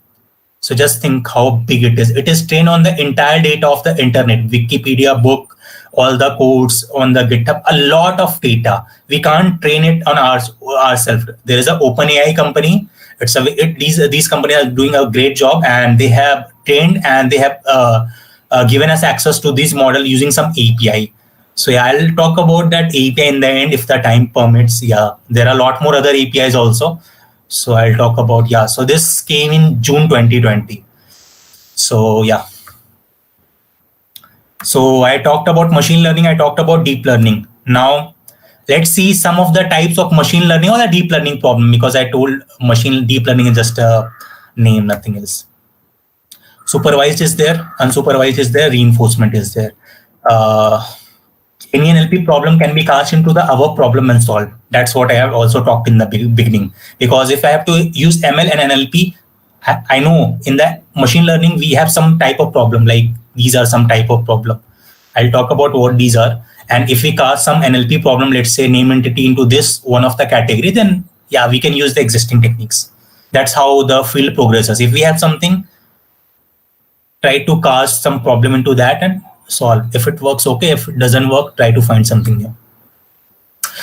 So just think how big it is. It is trained on the entire data of the internet, Wikipedia book, all the codes on the GitHub, a lot of data. We can't train it on ourselves. There is an OpenAI company. These companies are doing a great job, and they have trained and they have given us access to this model using some API. So yeah, I'll talk about that API in the end if the time permits. Yeah, there are a lot more other APIs also. So I'll talk about, yeah. So this came in June 2020. So yeah. So I talked about machine learning. I talked about deep learning. Now let's see some of the types of machine learning or the deep learning problem, because I told deep learning is just a name, nothing else. Supervised is there, unsupervised is there, reinforcement is there. any NLP problem can be cast into the above problem and solved. That's what I have also talked in the beginning. Because if I have to use ML and NLP, I know in the machine learning, we have some type of problem, like these are some type of problem. I'll talk about what these are. And if we cast some NLP problem, let's say name entity into this one of the category, then yeah, we can use the existing techniques. That's how the field progresses. If we have something, try to cast some problem into that and solve. If it works, okay. If it doesn't work, try to find something new.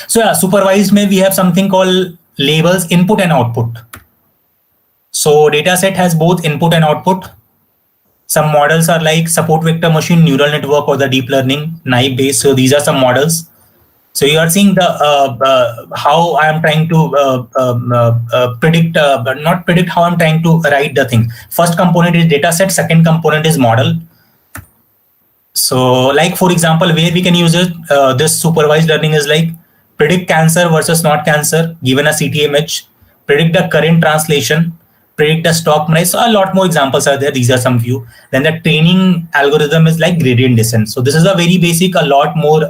So yeah, supervised we have something called labels, input and output. So data set has both input and output. Some models are like support vector machine, neural network, or the deep learning, naive based. So these are some models. So you are seeing the how I am trying to predict, not predict, how I'm trying to write the thing. First component is data set. Second component is model. So like, for example, where we can use it, this supervised learning is like predict cancer versus not cancer, given a CTMH, predict the current translation, predict the stock price. So a lot more examples are there. These are some few. Then the training algorithm is like gradient descent. So this is a very basic. A lot more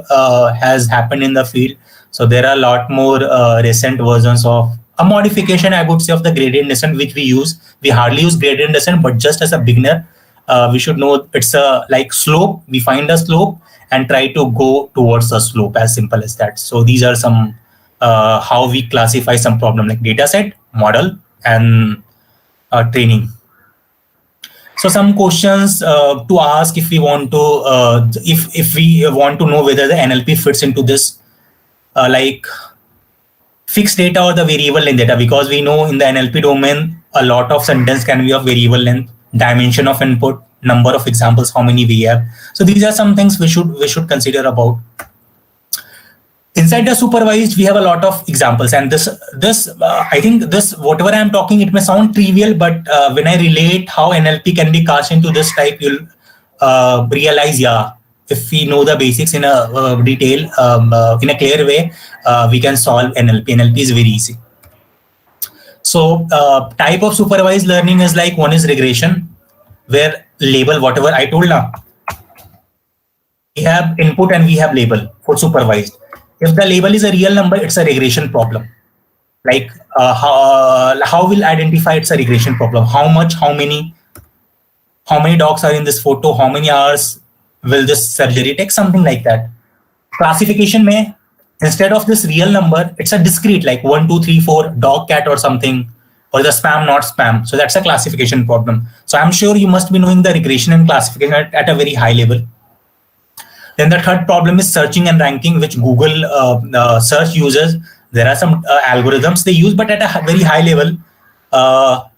has happened in the field. So there are a lot more recent versions of a modification, I would say, of the gradient descent, which we use. We hardly use gradient descent, but just as a beginner, we should know it's a like slope. We find a slope and try to go towards the slope, as simple as that. So these are some how we classify some problem like data set, model, and training. So some questions to ask if we want to if we want to know whether the NLP fits into this like fixed data or the variable length data, because we know in the NLP domain a lot of sentence can be of variable length, dimension of input, number of examples, how many we have. So these are some things we should consider about. Inside the supervised, we have a lot of examples, and this I think this whatever I am talking, it may sound trivial, but when I relate how NLP can be cast into this type, you'll realize, yeah, if we know the basics in a detail, in a clear way, we can solve NLP. NLP is very easy. So type of supervised learning is like, one is regression, where label whatever I told now. We have input and we have label for supervised. If the label is a real number, it's a regression problem. Like how will identify it's a regression problem? How much, how many dogs are in this photo? How many hours will this surgery take? Something like that. Classification may, instead of this real number, it's a discrete, like 1, 2, 3, 4, dog, cat, or something, or the spam, not spam. So that's a classification problem. So I'm sure you must be knowing the regression and classification at a very high level. Then the third problem is searching and ranking, which Google search uses. There are some algorithms they use, but at a very high level,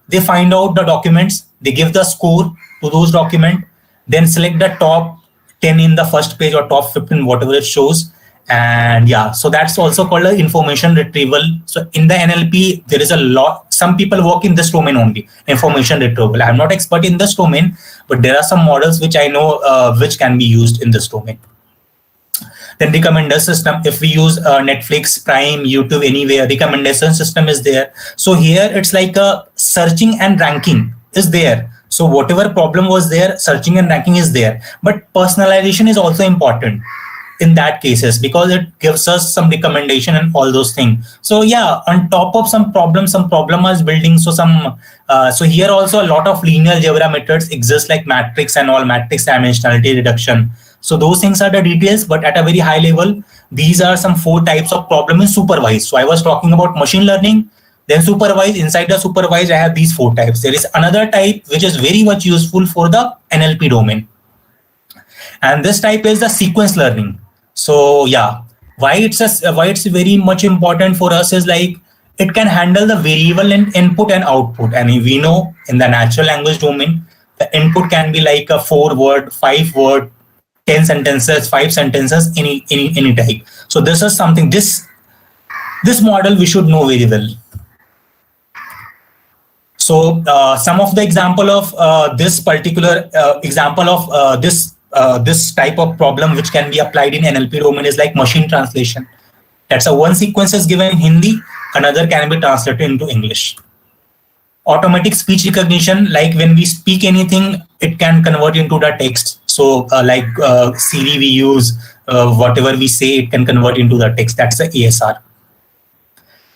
they find out the documents, they give the score to those documents, then select the top 10 in the first page or top 15, whatever it shows. And yeah, so that's also called a information retrieval. So in the NLP, there is a lot, some people work in this domain only, information retrieval. I'm not expert in this domain, but there are some models which I know which can be used in this domain. Then recommender system, if we use Netflix, Prime, YouTube, anywhere, recommendation system is there. So here it's like a searching and ranking is there. So whatever problem was there, searching and ranking is there. But personalization is also important in that cases, because it gives us some recommendation and all those things. So yeah, on top of some problem is building. So so here also a lot of linear algebra methods exist, like matrix and all, matrix dimensionality reduction. So those things are the details, but at a very high level, these are some 4 types of problem in supervised. So I was talking about machine learning, then supervised. Inside the supervised, I have these 4 types. There is another type which is very much useful for the NLP domain. And this type is the sequence learning. So yeah, why it's very much important for us is like, it can handle the variable in input and output. And we know in the natural language domain, the input can be like a 4-word, 5-word, 10 sentences, 5 sentences, any type. So this is something, this model we should know very well. So some of the example of this particular example of this type of problem which can be applied in NLP domain is like machine translation. That's a one sequence is given in Hindi, another can be translated into English. Automatic speech recognition, like when we speak anything, it can convert into the text. So like Siri we use, whatever we say, it can convert into the text. That's the ASR.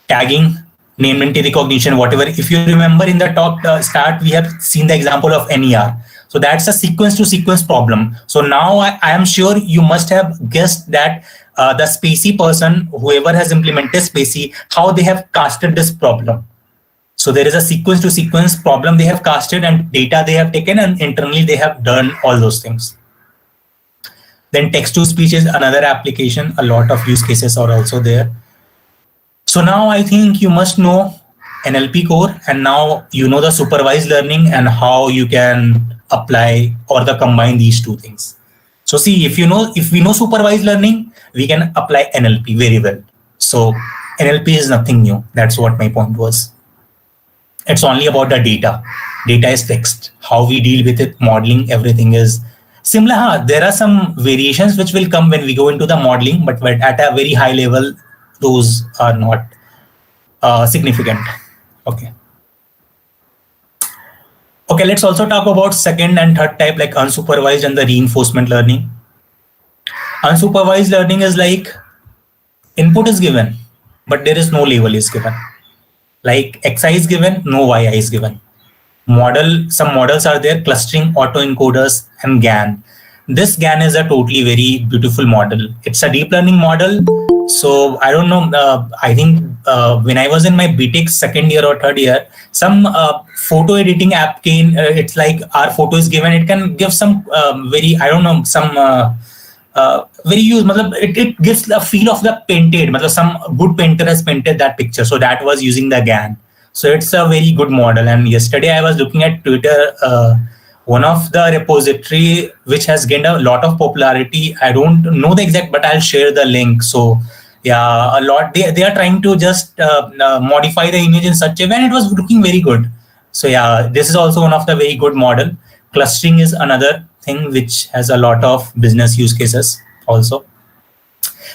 Tagging, name entity recognition, whatever. If you remember in the talk start, we have seen the example of NER. So that's a sequence to sequence problem. So now I am sure you must have guessed that the Spacey person, whoever has implemented Spacey, how they have casted this problem. So there is a sequence to sequence problem they have casted, and data they have taken, and internally they have done all those things. Then text to speech is another application. A lot of use cases are also there. So now I think you must know NLP core, and now you know the supervised learning and how you can apply or combine these two things. So see, if we know supervised learning, we can apply NLP very well. So NLP is nothing new. That's what my point was. It's only about the data. Data is fixed. How we deal with it, modeling, everything is similar. There are some variations which will come when we go into the modeling, but at a very high level, those are not significant. Okay. Okay, let's also talk about second and third type, like unsupervised and the reinforcement learning. Unsupervised learning is like input is given, but there is no label is given. Like XI is given, no YI is given. Some models are there, clustering, autoencoders, and GAN. This GAN is a totally very beautiful model. It's a deep learning model. So I don't know, I think when I was in my BTech second year or third year, some photo editing app came, it's like our photo is given, it can give some very, I don't know, some very used, it gives the feel of the painted, some good painter has painted that picture. So that was using the GAN. So it's a very good model. And yesterday I was looking at Twitter, one of the repository which has gained a lot of popularity. I don't know the exact, but I'll share the link. So yeah, a lot. They are trying to just modify the image in such a way, and it was looking very good. So yeah, this is also one of the very good model. Clustering is another thing which has a lot of business use cases also.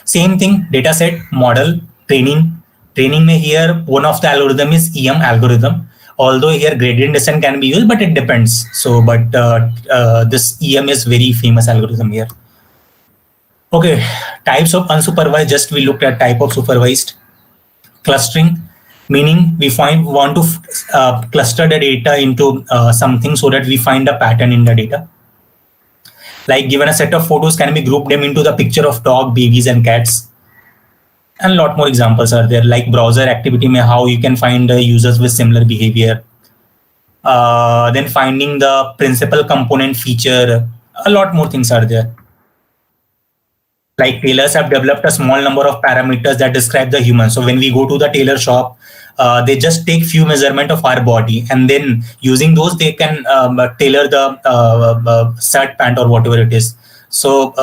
Same thing, data set, model, training. Training may here, one of the algorithm is EM algorithm. Although here gradient descent can be used, but it depends. So, but this EM is very famous algorithm here. Okay, types of unsupervised, just we looked at type of supervised. Clustering, meaning we want to cluster the data into something so that we find a pattern in the data. Like given a set of photos, can we group them into the picture of dog, babies, and cats? And a lot more examples are there, like browser activity, how you can find users with similar behavior. Then finding the principal component feature, a lot more things are there. Like tailors have developed a small number of parameters that describe the human. So when we go to the tailor shop, they just take few measurement of our body, and then using those, they can tailor the shirt, pant, or whatever it is. So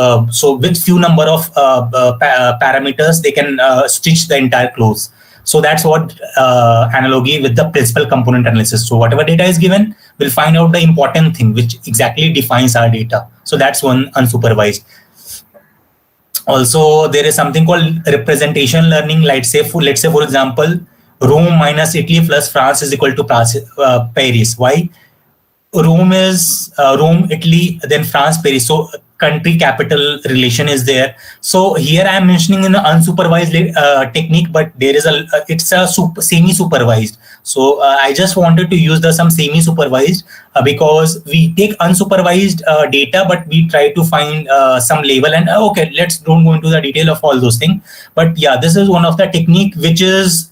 with few number of parameters, they can stitch the entire clothes. So that's what analogy with the principal component analysis. So whatever data is given, we'll find out the important thing which exactly defines our data. So that's one unsupervised. Also, there is something called representation learning. Let's say for example, Rome minus Italy plus France is equal to Paris. Why? Rome is Rome, Italy, then France, Paris. So country capital relation is there. So here I am mentioning in an unsupervised technique, but there is it's a semi-supervised. So I just wanted to use some semi-supervised because we take unsupervised data, but we try to find some label, and okay, don't go into the detail of all those things. But yeah, this is one of the technique which is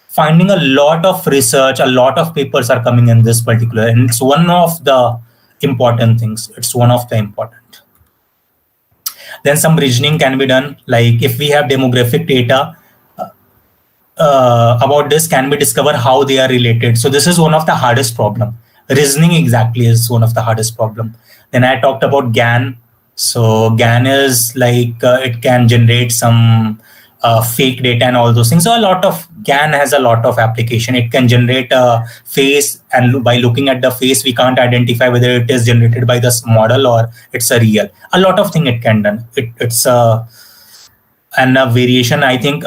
finding a lot of research, a lot of papers are coming in this particular, and it's one of the important things. It's one of the important. Then some reasoning can be done, like if we have demographic data about this, can we discover how they are related? So this is one of the hardest problem. Reasoning exactly is one of the hardest problem. Then I talked about GAN. So GAN is like it can generate some fake data and all those things. So GAN has a lot of application. It can generate a face, and by looking at the face, we can't identify whether it is generated by this model or it's a real. A lot of thing it can done. It's and a variation. I think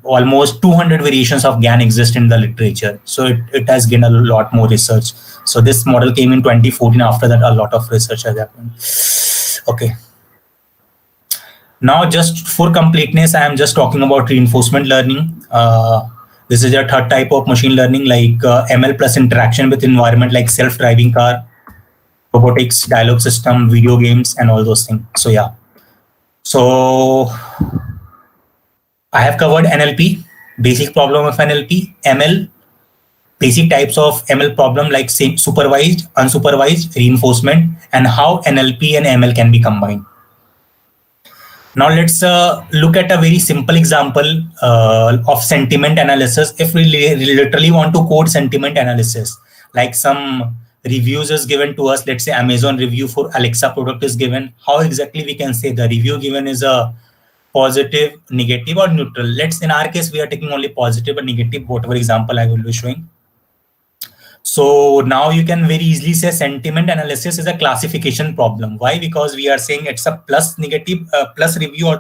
almost 200 variations of GAN exist in the literature. So it has gained a lot more research. So this model came in 2014. After that, a lot of research has happened. Okay. Now, just for completeness, I am just talking about reinforcement learning. This is a third type of machine learning, like ML plus interaction with environment, like self-driving car, robotics, dialogue system, video games, and all those things. So yeah. So I have covered NLP, basic problem of NLP, ML, basic types of ML problem like supervised, unsupervised, reinforcement, and how NLP and ML can be combined. Now let's look at a very simple example of sentiment analysis. If we literally want to code sentiment analysis, like some reviews is given to us, let's say Amazon review for Alexa product is given, how exactly we can say the review given is a positive, negative, or neutral. In our case, we are taking only positive or negative, whatever example I will be showing. So now you can very easily say sentiment analysis is a classification problem. Why? Because we are saying it's a plus negative, plus review, or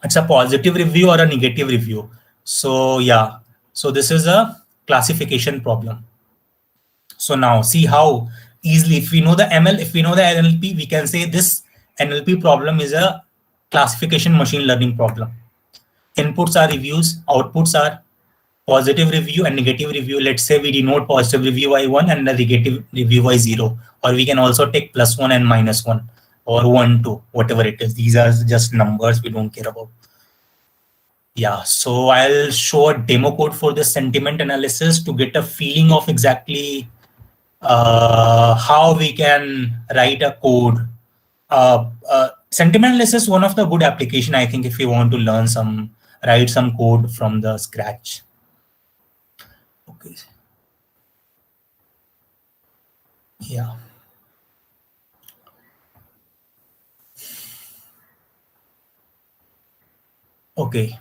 it's a positive review or a negative review. So yeah, so this is a classification problem. So now see how easily, if we know the ML, if we know the NLP, we can say this NLP problem is a classification machine learning problem. Inputs are reviews, outputs are positive review and negative review. Let's say we denote positive review by 1 and the negative review by 0. Or we can also take +1 and -1 or 1, 2, whatever it is. These are just numbers we don't care about. Yeah, so I'll show a demo code for this sentiment analysis to get a feeling of exactly how we can write a code. Sentiment analysis is one of the good application, I think, if you want to learn write some code from the scratch. Okay. Yeah. Okay.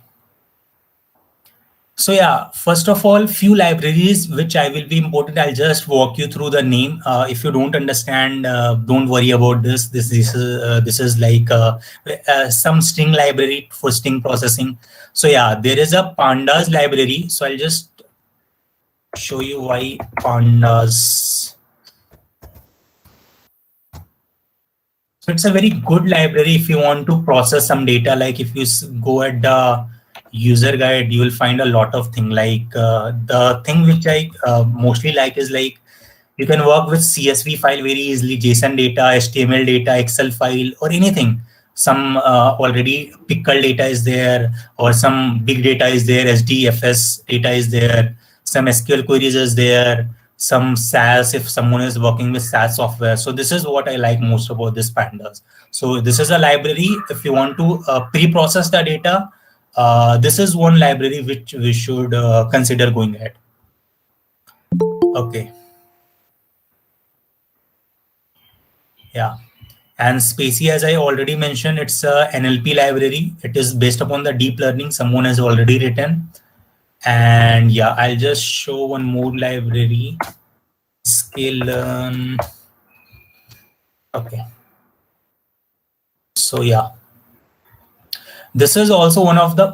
So yeah, first of all, few libraries which I will be importing. I'll just walk you through the name. If you don't understand, don't worry about this. This is like some string library for string processing. So yeah, there is a pandas library. So I'll just show you why pandas. So it's a very good library if you want to process some data. Like if you go at the user guide, you will find a lot of things. Like the thing which I mostly like is like you can work with CSV file very easily, JSON data, HTML data, Excel file, or anything. Some already pickle data is there, or some big data is there, SDFS data is there, some SQL queries is there, some SaaS if someone is working with SaaS software. So this is what I like most about this pandas. So this is a library if you want to pre-process the data. This is one library which we should consider going ahead. Okay. Yeah. And Spacey, as I already mentioned, it's a NLP library. It is based upon the deep learning someone has already written. And yeah, I'll just show one more library. Scale. Okay. So yeah. This is also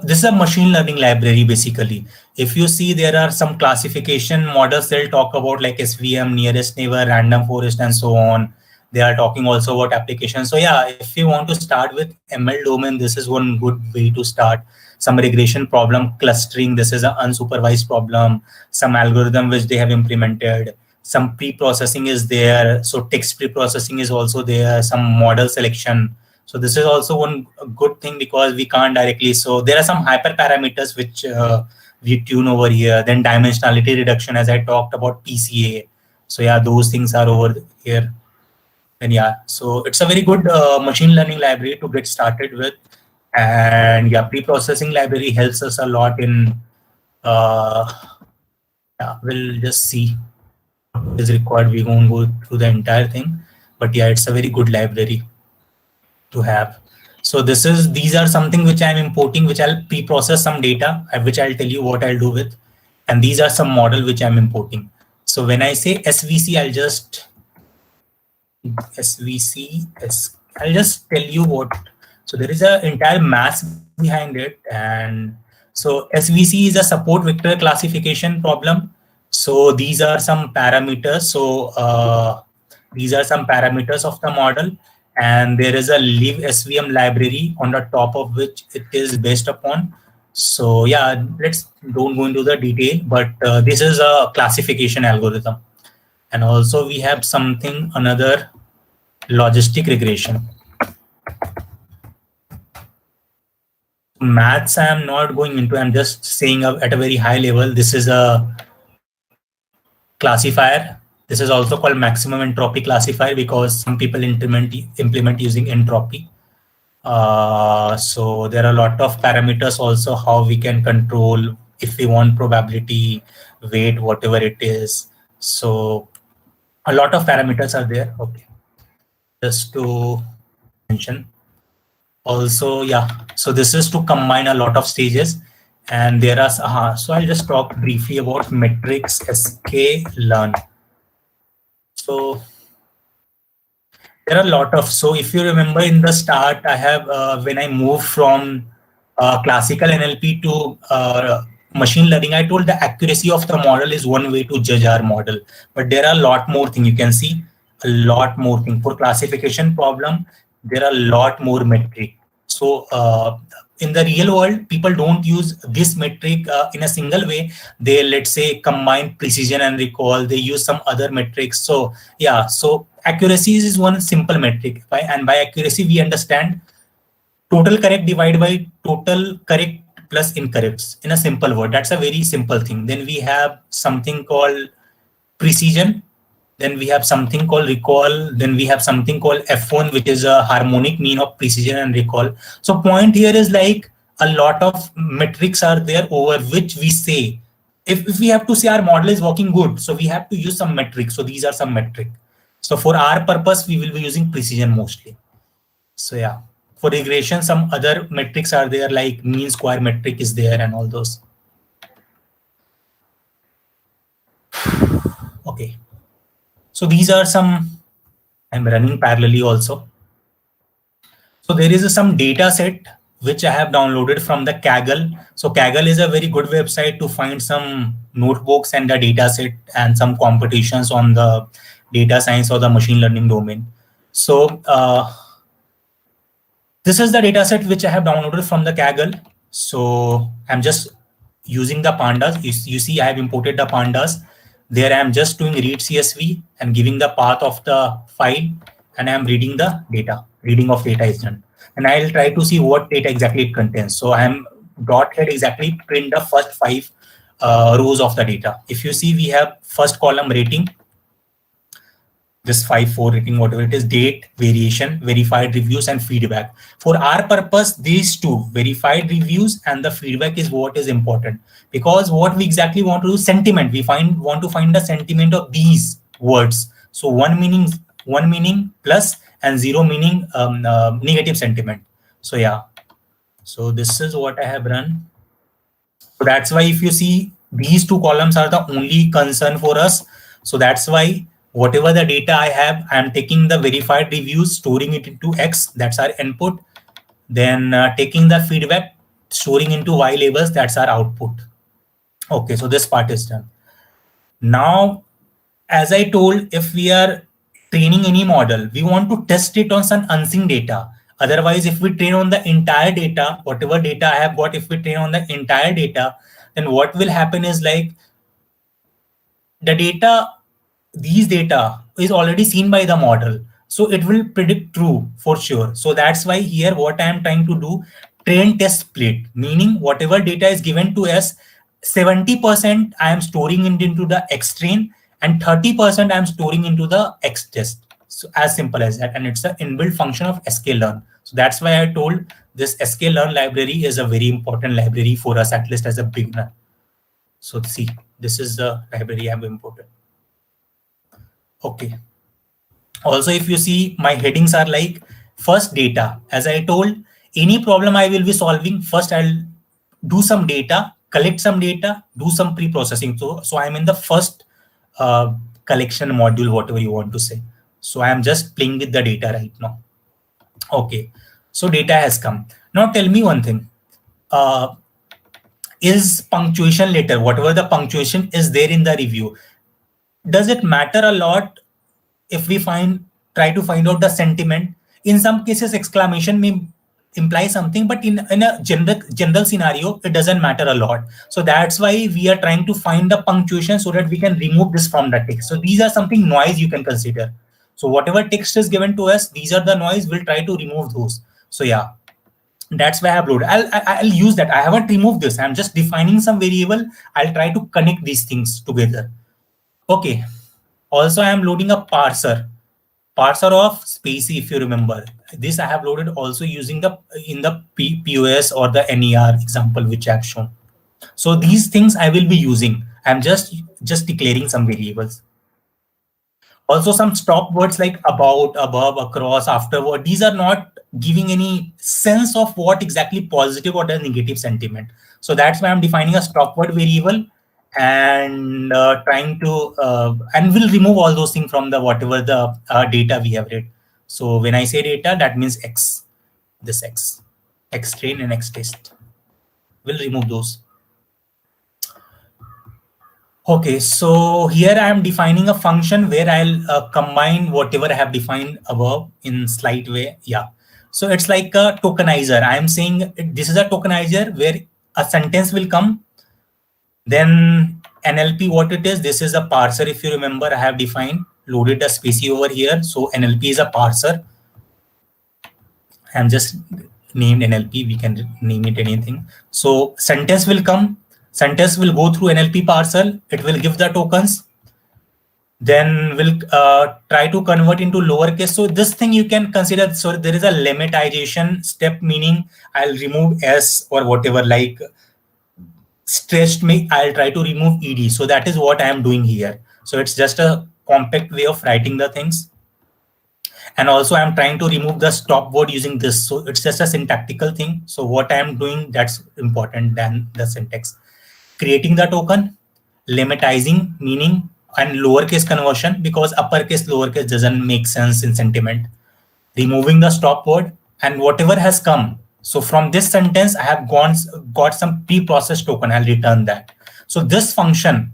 this is a machine learning library basically. If you see, there are some classification models they'll talk about, like SVM, nearest neighbor, random forest, and so on. They are talking also about applications. So yeah, if you want to start with ML domain, this is one good way to start. Some regression problem, clustering, this is an unsupervised problem. Some algorithm which they have implemented. Some pre-processing is there. So text pre-processing is also there. Some model selection. So this is also one good thing because we can't directly. So there are some hyperparameters which we tune over here. Then dimensionality reduction, as I talked about, PCA. So yeah, those things are over here. And yeah, so it's a very good machine learning library to get started with. And yeah, pre-processing library helps us a lot in, yeah, we'll just see what is required. We won't go through the entire thing, but yeah, it's a very good library to have. So these are something which I'm importing, which I'll pre-process some data, which I'll tell you what I'll do with. And these are some model which I'm importing. So when I say SVC, I'll just tell you what. So there is an entire math behind it. And so SVC is a support vector classification problem. So these are some parameters. So these are some parameters of the model. and there is a live SVM library on the top of which it is based upon. So yeah, let's don't go into the detail, but this is a classification algorithm. And also we have something, another logistic regression. Maths I am not going into, I'm just saying at a very high level, this is a classifier. This is also called maximum entropy classifier because some people implement using entropy. So there are a lot of parameters also how we can control if we want probability, weight, whatever it is. So a lot of parameters are there. Okay, just to mention. Also, yeah, so this is to combine a lot of stages, and there are so I'll just talk briefly about metrics sklearn. So there are a lot of, so if you remember in the start, I have when I moved from classical NLP to machine learning, I told the accuracy of the model is one way to judge our model, but there are a lot more things. You can see a lot more things for classification problem. There are a lot more metric. So in the real world, people don't use this metric in a single way. They, let's say, combine precision and recall. They use some other metrics. So yeah, so accuracy is one simple metric. And by accuracy, we understand total correct divided by total correct plus incorrects in a simple word. That's a very simple thing. Then we have something called precision. Then we have something called recall. Then we have something called F1, which is a harmonic mean of precision and recall. So point here is like a lot of metrics are there over which we say, if we have to say our model is working good, so we have to use some metrics. So these are some metric. So for our purpose, we will be using precision mostly. So yeah, for regression, some other metrics are there like mean square metric is there and all those. Okay. So these are some, I'm running parallelly also. So there is some data set which I have downloaded from the Kaggle. So Kaggle is a very good website to find some notebooks and the data set and some competitions on the data science or the machine learning domain. So this is the data set which I have downloaded from the Kaggle. So I'm just using the pandas. You see I have imported the pandas. There I am just doing read CSV and giving the path of the file, and I am reading the data. Reading of data is done. And I'll try to see what data exactly it contains. So I am dot head exactly print the first 5 rows of the data. If you see, we have first column rating, this 5, 4 rating, whatever it is, date, variation, verified reviews, and feedback. For our purpose, these two, verified reviews and the feedback, is what is important, because what we exactly want to do, sentiment, we want to find the sentiment of these words. So one meaning plus and 0 meaning negative sentiment. So yeah, so this is what I have run. So that's why if you see, these 2 columns are the only concern for us. So that's why whatever the data I have, I am taking the verified reviews, storing it into X, that's our input. Then taking the feedback, storing into Y labels, that's our output. Okay, so this part is done. Now, as I told, if we are training any model, we want to test it on some unseen data. Otherwise, if we train on the entire data, whatever data I have got, if we train on the entire data, then what will happen is like the data, these data is already seen by the model. So it will predict true for sure. So that's why here what I am trying to do, train test split, meaning whatever data is given to us, 70% I am storing it into the X train and 30% I am storing into the X test. So as simple as that. And it's an inbuilt function of sklearn. So that's why I told this sklearn library is a very important library for us, at least as a beginner. So see, this is the library I have imported. Okay. Also, if you see, my headings are like first data. As I told, any problem I will be solving, first I'll do some data, collect some data, do some pre-processing. So I'm in the first collection module, whatever you want to say. So I am just playing with the data right now. Okay. So data has come. Now tell me one thing. Is punctuation later, whatever the punctuation is there in the review, does it matter a lot if we try to find out the sentiment? In some cases, exclamation may imply something, but in a general scenario, it doesn't matter a lot. So that's why we are trying to find the punctuation so that we can remove this from the text. So these are something noise you can consider. So whatever text is given to us, these are the noise, we'll try to remove those. So yeah, that's why I have loaded. I'll use that. I haven't removed this. I'm just defining some variable. I'll try to connect these things together. Okay. Also, I am loading a parser of spacey, if you remember. This I have loaded also using in the POS or the NER example which I have shown. So these things I will be using. I'm just declaring some variables. Also some stop words like about, above, across, afterward. These are not giving any sense of what exactly positive or the negative sentiment. So that's why I'm defining a stop word variable and trying to and we'll remove all those things from the whatever the data we have read. So when I say data, that means X, this X train and X test. We'll remove those. Okay, so here I am defining a function where I'll combine whatever I have defined above in slight way. Yeah, so it's like a tokenizer. I am saying this is a tokenizer where a sentence will come. Then NLP, what it is, this is a parser. If you remember, I have defined, loaded the spacey over here. So NLP is a parser. I'm just named NLP. We can name it anything. So sentence will come. Sentence will go through NLP parser. It will give the tokens. Then we'll try to convert into lowercase. So this thing you can consider. So there is a lemmatization step, meaning I'll remove S or whatever, like stretched me, I'll try to remove ed. So that is what I am doing here. So it's just a compact way of writing the things. And also I'm trying to remove the stop word using this. So it's just a syntactical thing. So what I am doing, that's important than the syntax. Creating the token, lemmatizing, meaning, and lowercase conversion, because uppercase, lowercase doesn't make sense in sentiment. Removing the stop word and whatever has come. So from this sentence, I have got some pre-processed token. I'll return that. So this function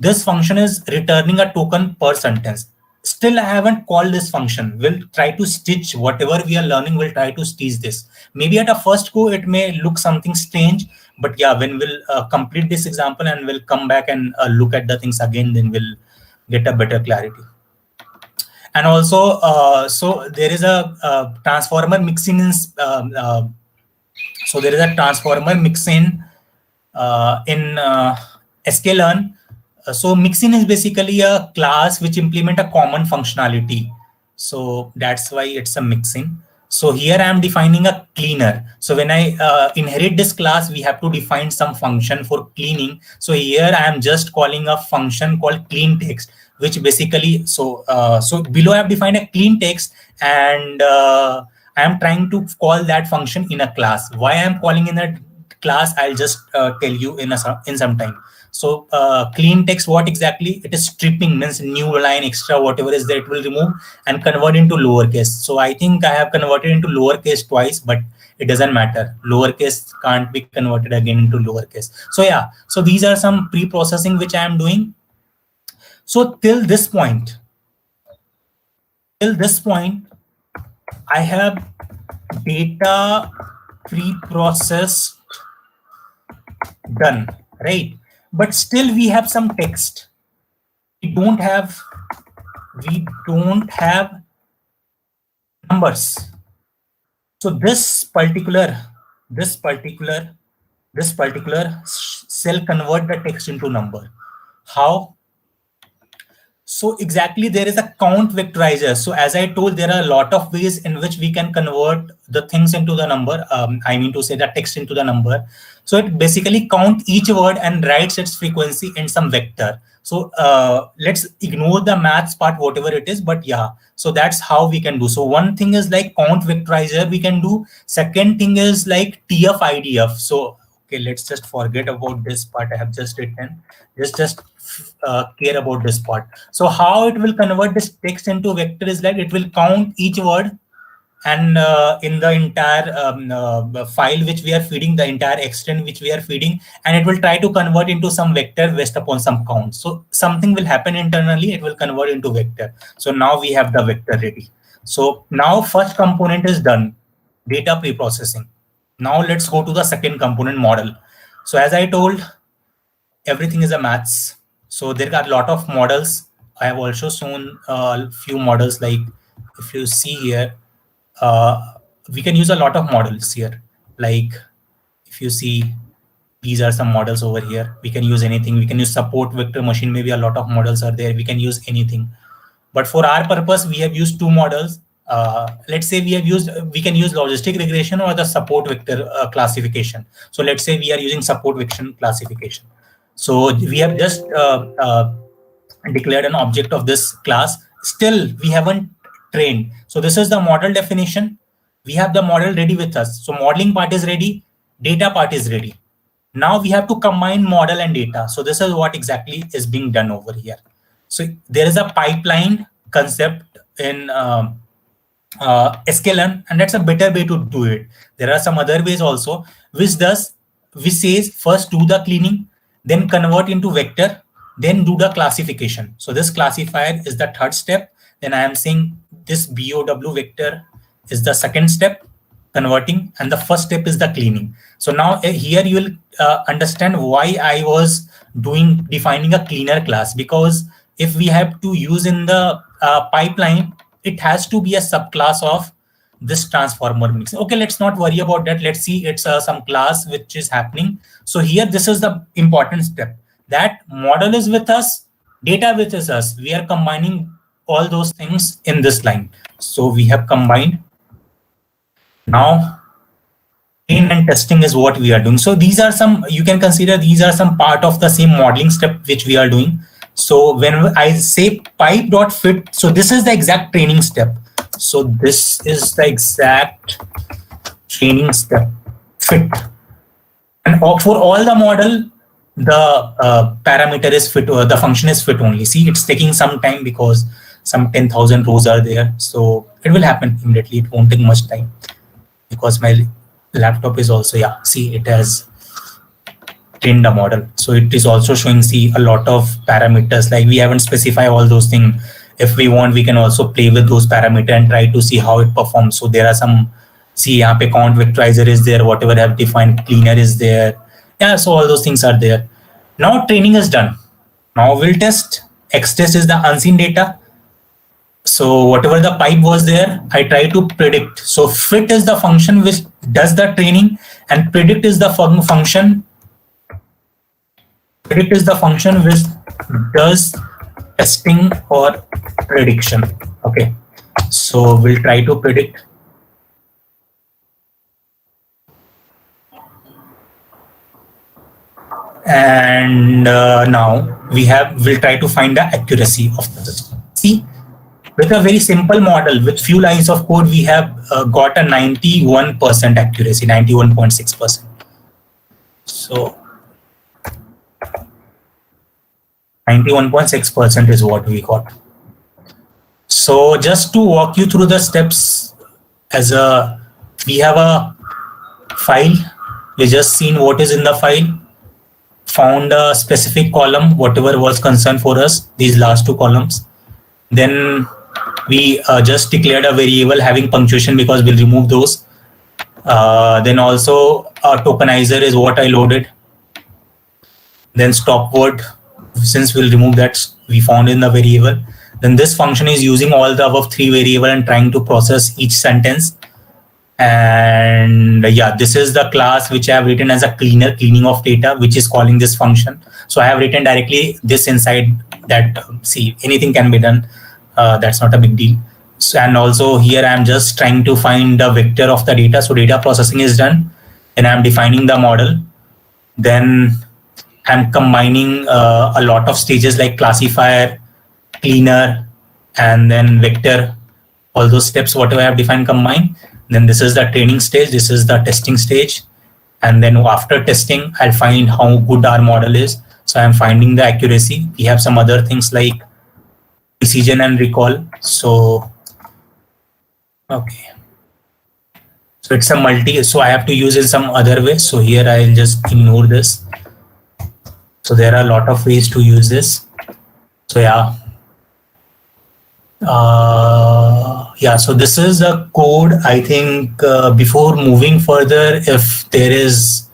is returning a token per sentence. Still, I haven't called this function. We'll try to stitch whatever we are learning. We'll try to stitch this. Maybe at a first go, it may look something strange, but yeah, when we'll complete this example and we'll come back and look at the things again, then we'll get a better clarity. And also, so there is a transformer mixin in. So there is a transformer mixin in sklearn. So mixin is basically a class which implement a common functionality. So that's why it's a mixin. So here I am defining a cleaner. So when I inherit this class, we have to define some function for cleaning. So here I am just calling a function called clean text, which basically, so below I have defined a clean text, and I am trying to call that function in a class. Why I am calling in a class, I'll just tell you in some time. So clean text, what exactly? It is stripping, means new line, extra, whatever is there, it will remove and convert into lowercase. So I think I have converted into lowercase twice, but it doesn't matter. Lowercase can't be converted again into lowercase. So yeah, so these are some pre-processing which I am doing. So till this point, I have data pre-processed done, right? But still we have some text. We don't have numbers. So this particular cell convert the text into number. How? So exactly, there is a count vectorizer. So as I told, there are a lot of ways in which we can convert the things into the number. I mean to say the text into the number. So it basically count each word and writes its frequency in some vector. So let's ignore the maths part, whatever it is, but yeah, so that's how we can do. So one thing is like count vectorizer we can do. Second thing is like TF IDF. So okay, let's just forget about this part. I have just written, just care about this part. So how it will convert this text into vector is like it will count each word, and in the entire file which we are feeding, the entire extent which we are feeding, and it will try to convert into some vector based upon some count. So something will happen internally, it will convert into vector. So now we have the vector ready. So now first component is done, data pre-processing. Now let's go to the second component, model. So as I told, everything is a maths. So there are a lot of models. I have also shown a few models, like if you see here, we can use a lot of models here. Like if you see, these are some models over here. We can use anything. We can use support vector machine. Maybe a lot of models are there. We can use anything. But for our purpose, we have used two models. Let's say we can use logistic regression or the support vector classification. So let's say we are using support vector classification. So we have just declared an object of this class. Still, we haven't trained. So this is the model definition. We have the model ready with us. So modeling part is ready. Data part is ready. Now we have to combine model and data. So this is what exactly is being done over here. So there is a pipeline concept in sklearn, and that's a better way to do it. There are some other ways also, which says first do the cleaning, then convert into vector, then do the classification. So this classifier is the third step. Then I am saying this BOW vector is the second step, converting, and the first step is the cleaning. So now here you will understand why I was defining a cleaner class, because if we have to use in the pipeline, it has to be a subclass of this transformer mix. Okay, let's not worry about that. Let's see, it's some class which is happening. So here, this is the important step. That model is with us, data with us. We are combining all those things in this line. So we have combined. Now, train and testing is what we are doing. So these are some, you can consider these are some part of the same modeling step which we are doing. So when I say pipe.fit, so this is the exact training step. So this is the exact training step, fit. And for all the model, the parameter is fit, or the function is fit only. See, it's taking some time because some 10,000 rows are there. So it will happen immediately. It won't take much time because my laptop is also, yeah, see, it has trained the model. So it is also showing, see, a lot of parameters, like we haven't specified all those things. If we want, we can also play with those parameters and try to see how it performs. So there are some, see, यहाँ पे count vectorizer is there, whatever I have defined, cleaner is there. Yeah, so all those things are there. Now training is done. Now we'll test. AICTE-ISTE is the unseen data. So whatever the pipe was there, I try to predict. So fit is the function which does the training, and predict is the function. Predict is the function which does testing or prediction. Okay, so we'll try to predict. And now we'll try to find the accuracy of the system. See, with a very simple model with few lines of code, we have got a 91% accuracy, 91.6%. So 91.6% is what we got. So just to walk you through the steps, we have a file. We just seen what is in the file, found a specific column, whatever was concerned for us, these last two columns. Then we just declared a variable having punctuation because we'll remove those. Then also a tokenizer is what I loaded. Then stop word, since we'll remove that, we found in the variable. Then this function is using all the above three variables and trying to process each sentence. And yeah, this is the class which I have written as a cleaning of data, which is calling this function. So I have written directly this inside that, see, anything can be done. That's not a big deal. So, and also here I'm just trying to find the vector of the data. So data processing is done. And I'm defining the model. Then I'm combining a lot of stages like classifier, cleaner, and then vector. All those steps, whatever I have defined, combine. Then this is the training stage. This is the testing stage. And then after testing, I'll find how good our model is. So I'm finding the accuracy. We have some other things like precision and recall. So, okay. So it's a so I have to use it some other way. So here I'll just ignore this. So there are a lot of ways to use this. So yeah. Yeah, so this is a code. I think before moving further, if there is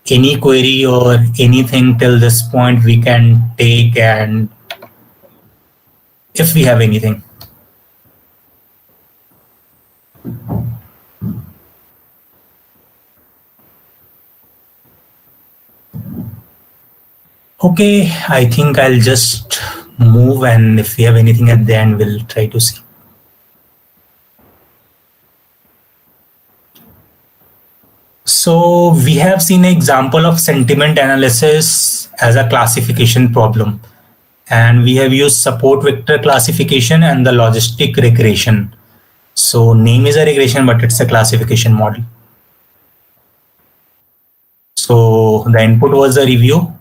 any query or anything till this point, we can take, and if we have anything. Okay, I think I'll just move, and if we have anything at the end, we'll try to see. So we have seen an example of sentiment analysis as a classification problem. And we have used support vector classification and the logistic regression. So name is a regression, but it's a classification model. So the input was a review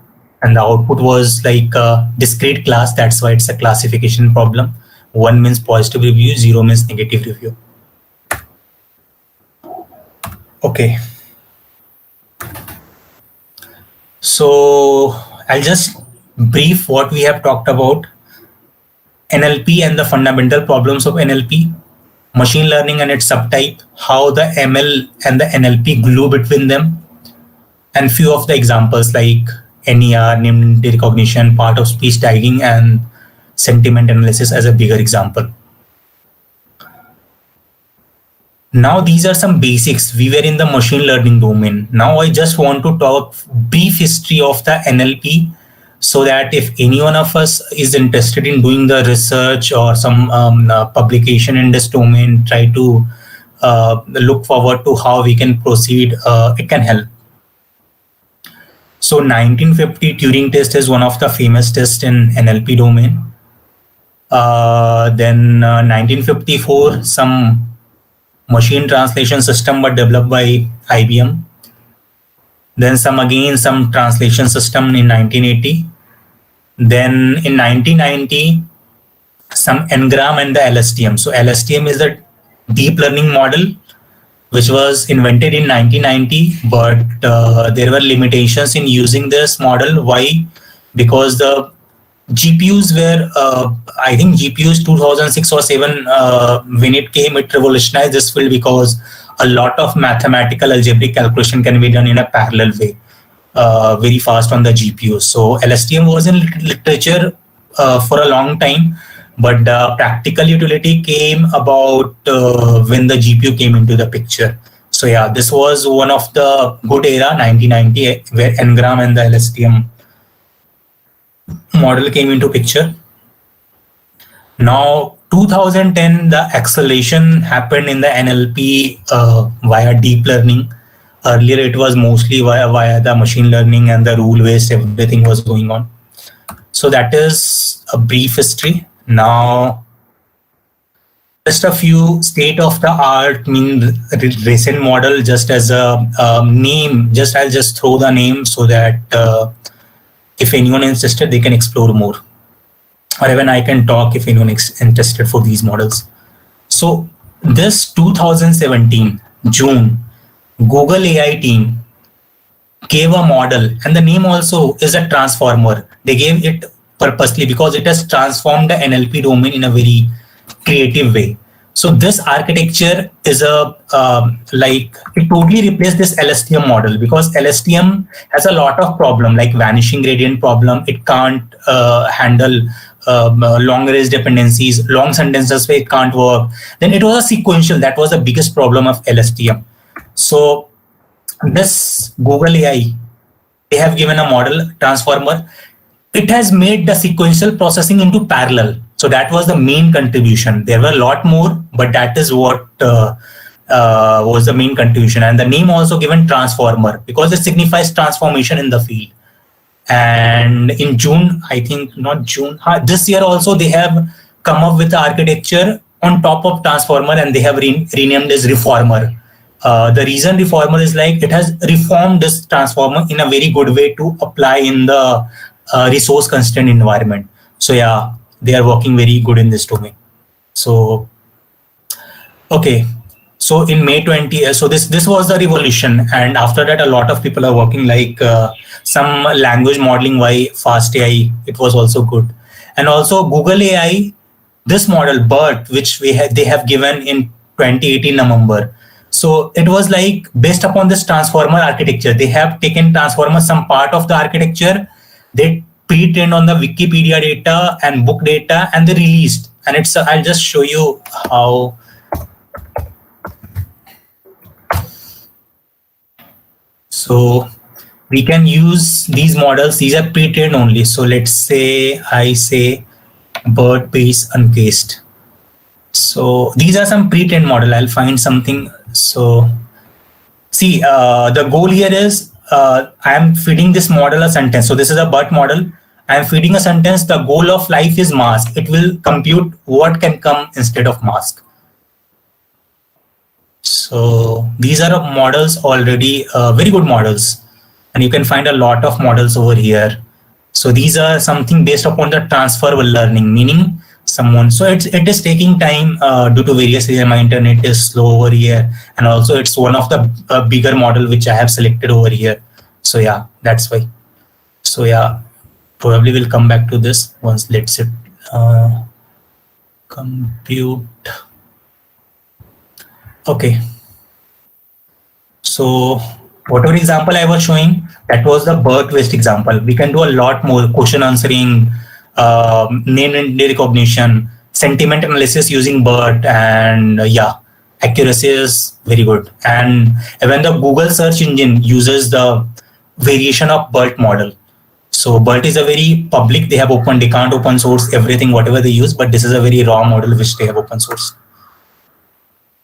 and the output was like a discrete class. That's why it's a classification problem. 1 means positive review, 0 means negative review. Okay. So I'll just brief what we have talked about. NLP and the fundamental problems of NLP, machine learning and its subtype, how the ML and the NLP glue between them, and few of the examples like NER, name entity recognition, part of speech tagging, and sentiment analysis as a bigger example. Now these are some basics. We were in the machine learning domain. Now I just want to talk brief history of the NLP, so that if any one of us is interested in doing the research or some publication in this domain, try to look forward to how we can proceed, it can help. So 1950 Turing test is one of the famous tests in NLP domain. Then 1954, some machine translation system were developed by IBM. Then some translation system in 1980. Then in 1990, some Ngram and the LSTM. So LSTM is a deep learning model which was invented in 1990, but there were limitations in using this model. Why? Because the GPUs were, I think GPUs 2006 or 7, when it came, it revolutionized this field because a lot of mathematical algebraic calculation can be done in a parallel way, very fast on the GPU. So LSTM was in literature for a long time, but the practical utility came about when the GPU came into the picture. So yeah, this was one of the good era, 1990, where Ngram and the LSTM model came into picture. Now 2010, the acceleration happened in the NLP via deep learning. Earlier it was mostly via the machine learning, and the rule based everything was going on. So that is a brief history. Now just a few state of the art, recent model, just as a name. I'll just throw the name so that if anyone is interested, they can explore more, or even I can talk if anyone is interested for these models. So this 2017 June, Google AI team gave a model, and the name also is a transformer. They gave it purposely because it has transformed the NLP domain in a very creative way. So this architecture is it totally replaced this LSTM model, because LSTM has a lot of problem like vanishing gradient problem. It can't handle long range dependencies, long sentences where it can't work. Then it was a sequential. That was the biggest problem of LSTM. So this Google AI, they have given a model transformer. It has made the sequential processing into parallel. So that was the main contribution. There were a lot more, but that is what was the main contribution. And the name also given transformer because it signifies transformation in the field. And in June, I think not June, this year also they have come up with the architecture on top of transformer, and they have renamed as reformer. The reason reformer is like it has reformed this transformer in a very good way to apply in the resource constrained environment. So yeah, they are working very good in this domain. So okay, so in May 20, so this was the revolution, and after that a lot of people are working like some language modeling by fast AI. It was also good, and also Google AI this model BERT, which they have given in 2018 November. So it was like based upon this transformer architecture. They have taken transformer, some part of the architecture, they pre-trained on the Wikipedia data and book data, and they released. And it's I'll just show you how. So we can use these models. These are pre-trained only. So let's say I say BERT base uncased. So these are some pre-trained model. I'll find something. So see, the goal here is I am feeding this model a sentence. So this is a BERT model. I am feeding a sentence. The goal of life is mask. It will compute what can come instead of mask. So these are models already, very good models. And you can find a lot of models over here. So these are something based upon the transferable learning, meaning someone. So it is taking time due to various reasons. My internet is slow over here. And also it's one of the bigger model which I have selected over here. So yeah, that's why. So yeah, probably we'll come back to this once. Let's compute. Okay. So whatever example I was showing, that was the BERT based example. We can do a lot more: question answering, name and recognition, sentiment analysis using BERT, and yeah, accuracy is very good. And even the Google search engine uses the variation of BERT model. So BERT is a very public, they have open, they can't open source everything, whatever they use, but this is a very raw model which they have open source.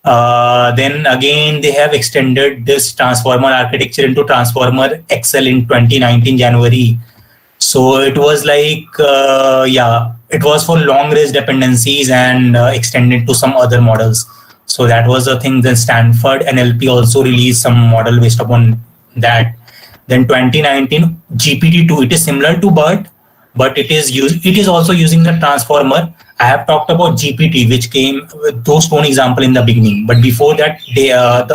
Then again, they have extended this transformer architecture into transformer XL in 2019 January. So it was like, yeah, it was for long range dependencies and extended to some other models. So that was the thing. Then Stanford NLP also released some model based upon that. Then 2019 GPT-2, it is similar to BERT, but it is also using the transformer. I have talked about GPT, which came with those stone example in the beginning. But before that, the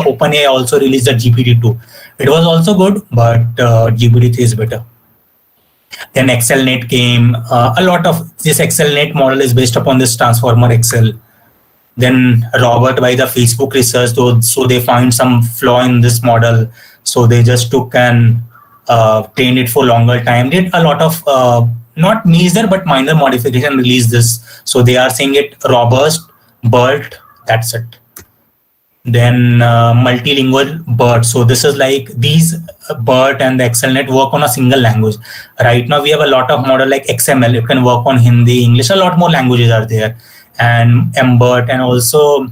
OpenAI also released the GPT-2. It was also good, but GPT-3 is better. Then XLNet came. A lot of this XLNet model is based upon this transformer XL. Then Robert by the Facebook research, so they find some flaw in this model. So they just took and trained it for longer time. Did a lot of not major but minor modification, release this. So they are saying it robust BERT, that's it. Then multilingual BERT. So this is like these BERT and the XLNet work on a single language. Right now we have a lot of model like XML. You can work on Hindi, English, a lot more languages are there. And MBERT, and also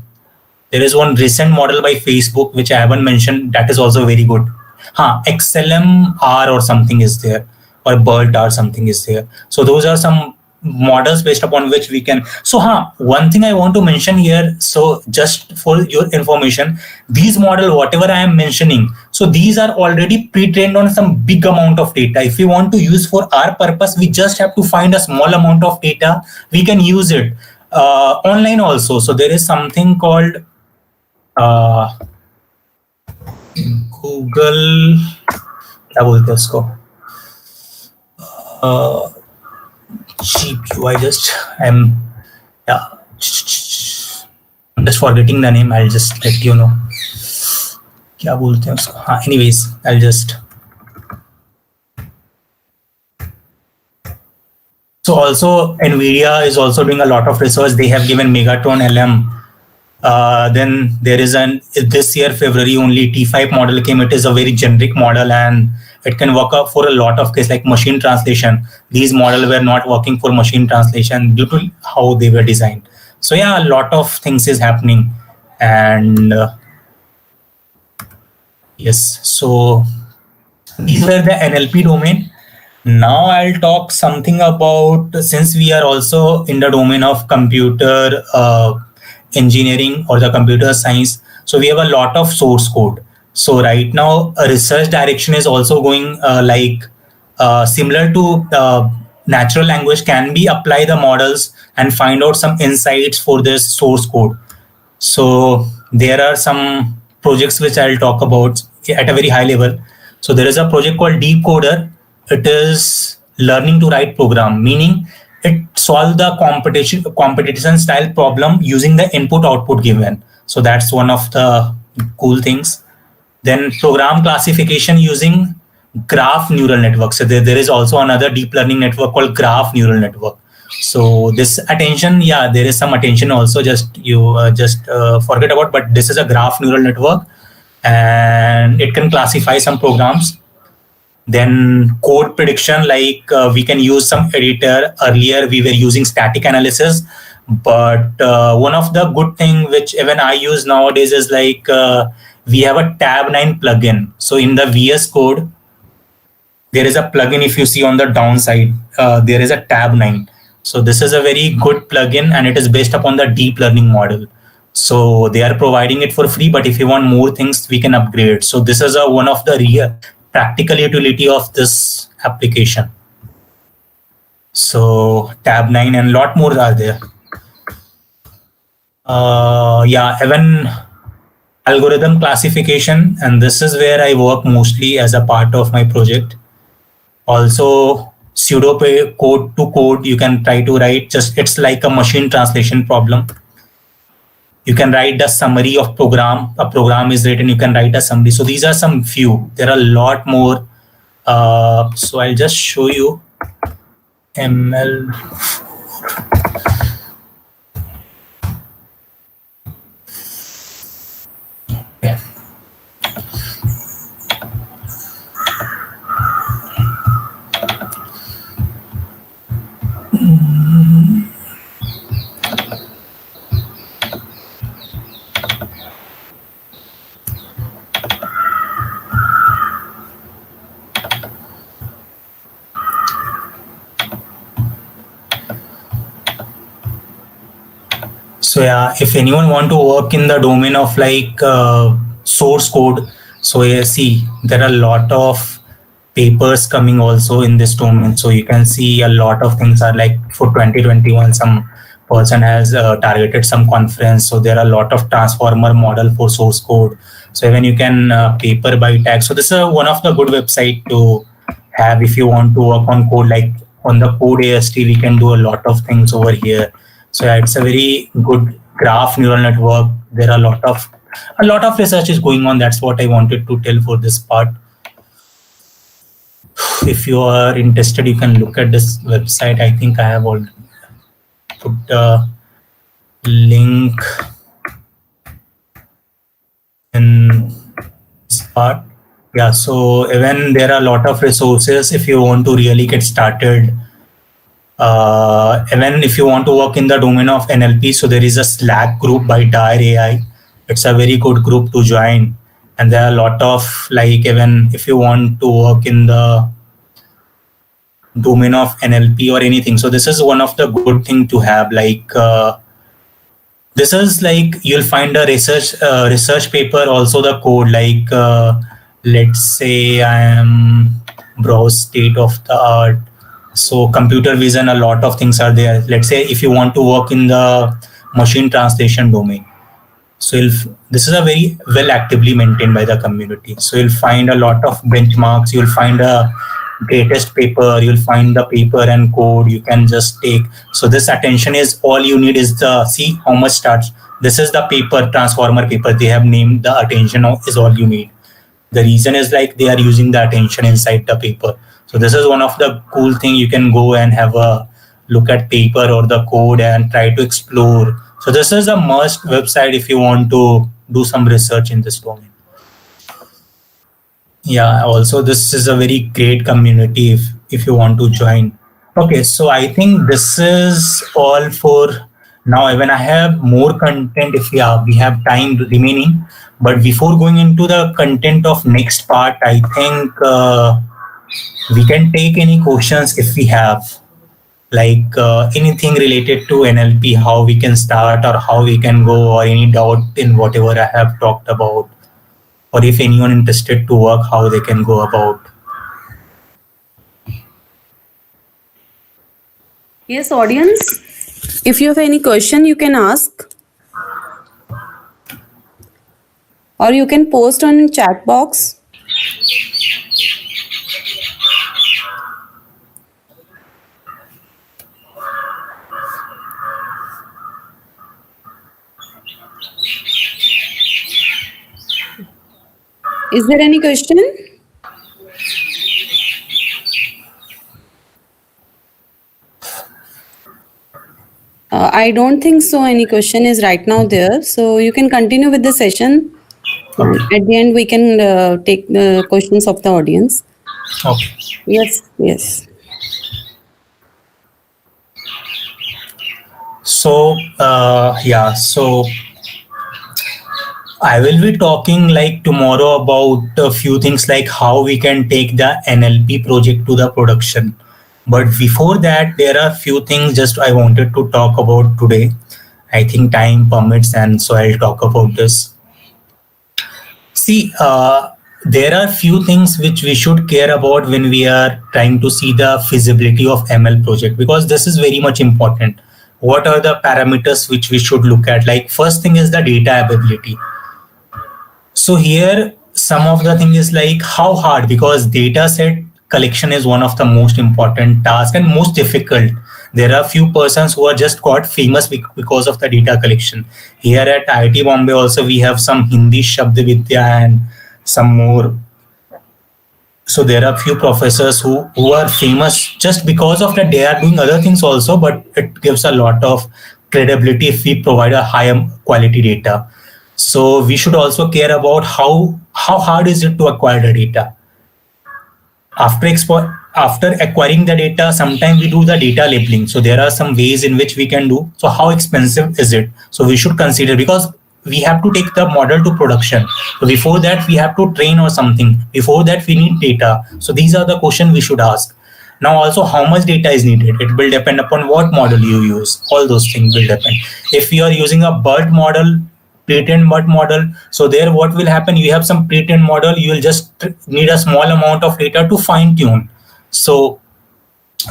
there is one recent model by Facebook which I haven't mentioned, that is also very good. XLMR or something is there, or BERT or something is there. So those are some models based upon which we can. So one thing I want to mention here, so just for your information, these model whatever I am mentioning, so these are already pre-trained on some big amount of data. If we want to use for our purpose, we just have to find a small amount of data. We can use it online also. So there is something called Google, क्या बोलते हैं उसको, I'm just forgetting the name. I'll just let you know. क्या बोलते हैं उसको? Anyways, I'll just. So also NVIDIA is also doing a lot of research. They have given Megatron LM. Then there is this year February only T5 model came. It is a very generic model and it can work up for a lot of cases like machine translation. These models were not working for machine translation due to how they were designed. So yeah, a lot of things is happening. And yes, so these were the NLP domain. Now I'll talk something about, since we are also in the domain of computer engineering or the computer science, so we have a lot of source code. So right now a research direction is also going similar to natural language. Can we apply the models and find out some insights for this source code? So there are some projects which I'll talk about at a very high level. So there is a project called DYPCOE. It is learning to write program, meaning it solves the competition style problem using the input output given. So that's one of the cool things. Then program classification using graph neural network. So there is also another deep learning network called graph neural network. So this attention, yeah, there is some attention also. Just forget about. But this is a graph neural network, and it can classify some programs. Then code prediction, like we can use some editor. Earlier we were using static analysis, but one of the good thing which even I use nowadays is like we have a tab 9 plugin. So in the VS Code, there is a plugin. If you see on the downside, there is a tab 9. So this is a very good plugin, and it is based upon the deep learning model. So they are providing it for free, but if you want more things, we can upgrade. So this is one of the real practical utility of this application. So tab 9 and a lot more are there. Yeah, even algorithm classification, and this is where I work mostly as a part of my project. Also pseudo code to code, you can try to write, just it's like a machine translation problem. You can write the summary of program. A program is written, you can write a summary. So these are some few. There are a lot more. So I'll just show you ML. Yeah. So yeah, if anyone want to work in the domain of like source code, so yeah, see, there are a lot of papers coming also in this domain. So you can see a lot of things are like for 2021, some person has targeted some conference. So there are a lot of transformer model for source code. So even you can paper by tag. So this is one of the good website to have if you want to work on code. Like on the code AISTE, we can do a lot of things over here. So yeah, it's a very good graph neural network. There are a lot of research is going on. That's what I wanted to tell for this part. If you are interested, you can look at this website. I think I have already put the link in this part. Yeah, so even there are a lot of resources if you want to really get started. Even if you want to work in the domain of NLP, so there is a Slack group by Dire AI. It's a very good group to join. And there are a lot of, like, even if you want to work in the domain of NLP or anything. So this is one of the good thing to have. Like, this is like, you'll find a research paper, also the code, like, let's say I am browse state of the art. So computer vision, a lot of things are there. Let's say if you want to work in the machine translation domain. So this is a very well actively maintained by the community. So you'll find a lot of benchmarks. You'll find a greatest paper. You'll find the paper and code you can just take. So this attention is all you need is see how much starts. This is the paper, transformer paper. They have named the attention is all you need. The reason is like they are using the attention inside the paper. So this is one of the cool thing. You can go and have a look at paper or the code and try to explore. So this is a must website if you want to do some research in this domain. Yeah, also this is a very great community if you want to join. Okay, so I think this is all for now. Even I have more content if we have time remaining. But before going into the content of next part, I think we can take any questions if we have, like anything related to NLP, how we can start or how we can go, or any doubt in whatever I have talked about, or if anyone interested to work, how they can go about. Yes, audience, if you have any question, you can ask. Or you can post on chat box. Is there any question? I don't think so. Any question is right now there. So you can continue with the session. Okay. At the end, we can take the questions of the audience. Okay. Yes, yes. So so I will be talking like tomorrow about a few things like how we can take the NLP project to the production. But before that, there are few things just I wanted to talk about today. I think time permits, and so I'll talk about this. See, there are few things which we should care about when we are trying to see the feasibility of ML project, because this is very much important. What are the parameters which we should look at? Like first thing is the data availability. So here some of the thing is like how hard, because data set collection is one of the most important task and most difficult. There are few persons who are just got famous because of the data collection. Here at IIT Bombay also we have some Hindi Shabd Vidya and some more. So there are few professors who are famous just because of that. They are doing other things also, but it gives a lot of credibility if we provide a higher quality data. So we should also care about how hard is it to acquire the data. After acquiring the data, sometimes we do the data labeling. So there are some ways in which we can do. So how expensive is it? So we should consider, because we have to take the model to production. So before that, we have to train or something. Before that, we need data. So these are the questions we should ask. Now also how much data is needed. It will depend upon what model you use. All those things will depend. If you are using a BERT model, pre-trained BERT model, so there what will happen, you have some pre-trained model, you will just need a small amount of data to fine tune. So